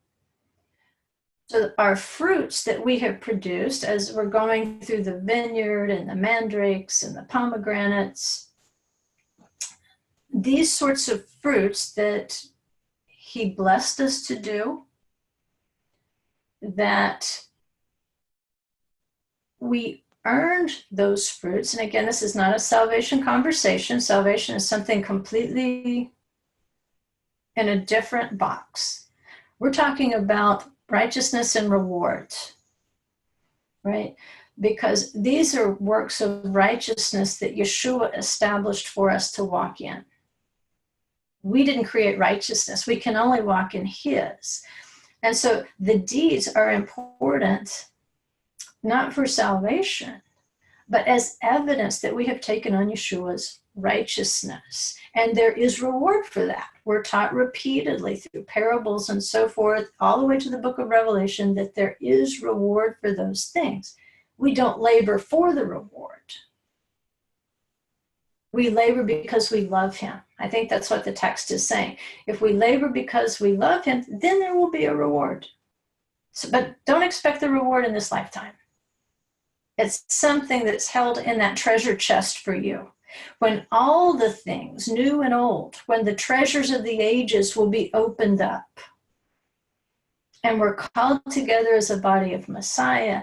So our fruits that we have produced as we're going through the vineyard and the mandrakes and the pomegranates, these sorts of fruits that he blessed us to do, that we earned those fruits. And again, this is not a salvation conversation. Salvation is something completely in a different box. We're talking about righteousness and reward, right? Because these are works of righteousness that Yeshua established for us to walk in. We didn't create righteousness. We can only walk in his. And so the deeds are important, not for salvation, but as evidence that we have taken on Yeshua's righteousness. And there is reward for that. We're taught repeatedly through parables and so forth, all the way to the book of Revelation, that there is reward for those things. We don't labor for the reward. We labor because we love him. I think that's what the text is saying. If we labor because we love him, then there will be a reward. So, but don't expect the reward in this lifetime. It's something that's held in that treasure chest for you. When all the things, new and old, when the treasures of the ages will be opened up, and we're called together as a body of Messiah,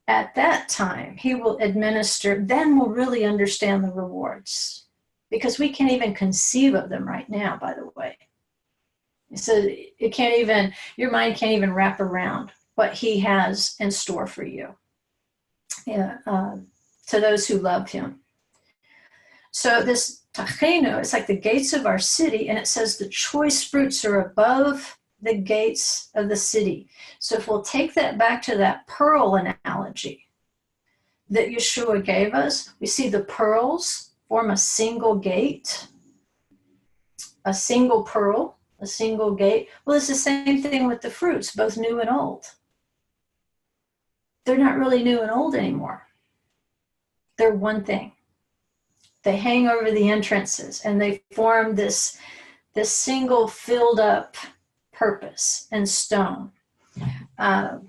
at that time, he will administer, then we'll really understand the rewards. Because we can't even conceive of them right now, by the way. So it can't even, your mind can't even wrap around what he has in store for you. Yeah, to those who love him. So this tachenu, it's like the gates of our city, and it says the choice fruits are above the gates of the city. So if we'll take that back to that pearl analogy that Yeshua gave us, we see the pearls form a single gate, a single pearl, a single gate. Well, it's the same thing with the fruits, both new and old. They're not really new and old anymore. They're one thing. They hang over the entrances and they form this single filled up purpose and stone. And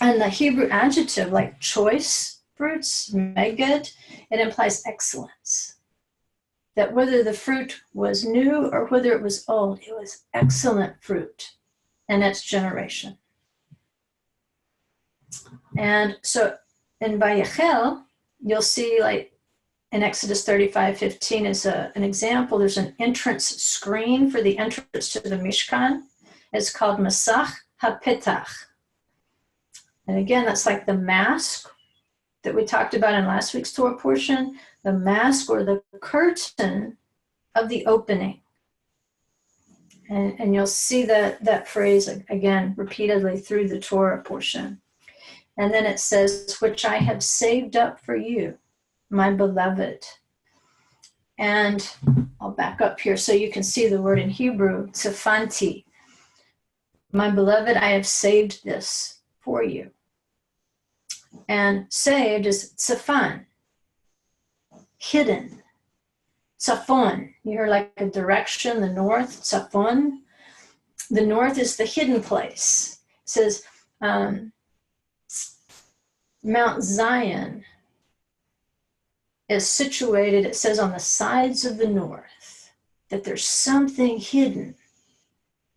the Hebrew adjective, like choice fruits, meged, it implies excellence. That whether the fruit was new or whether it was old, it was excellent fruit in its generation. And so in Vayekhel, you'll see, like in Exodus 35:15 is an example. There's an entrance screen for the entrance to the Mishkan. It's called Masach HaPetach. And again, that's like the mask that we talked about in last week's Torah portion, the mask or the curtain of the opening. And you'll see that phrase again repeatedly through the Torah portion. And then it says, which I have saved up for you, my beloved. And I'll back up here so you can see the word in Hebrew, tzefanti. My beloved, I have saved this for you. And saved is tzafan, hidden. Tzafon, you hear like a direction, the north, tzafon. The north is the hidden place. It says, Mount Zion is situated, it says, on the sides of the north, that there's something hidden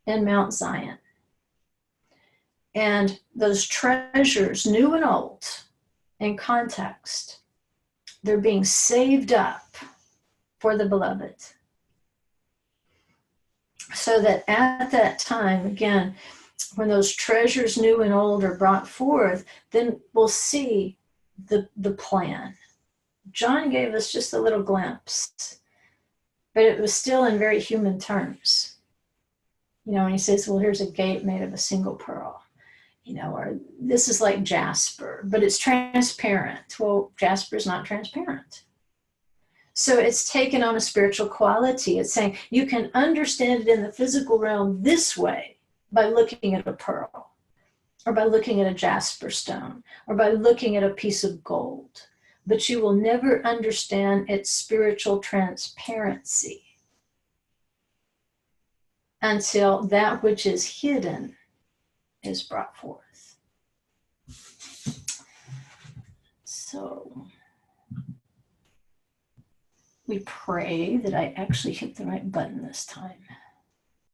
in Mount Zion. And those treasures, new and old, in context, they're being saved up for the beloved. So that at that time, again, when those treasures, new and old, are brought forth, then we'll see the plan. John gave us just a little glimpse, but it was still in very human terms. You know, when he says, well, here's a gate made of a single pearl, you know, or this is like jasper, but it's transparent. Well, jasper is not transparent. So it's taken on a spiritual quality. It's saying you can understand it in the physical realm this way by looking at a pearl, or by looking at a jasper stone, or by looking at a piece of gold. But you will never understand its spiritual transparency until that which is hidden is brought forth. So we pray that I actually hit the right button this time.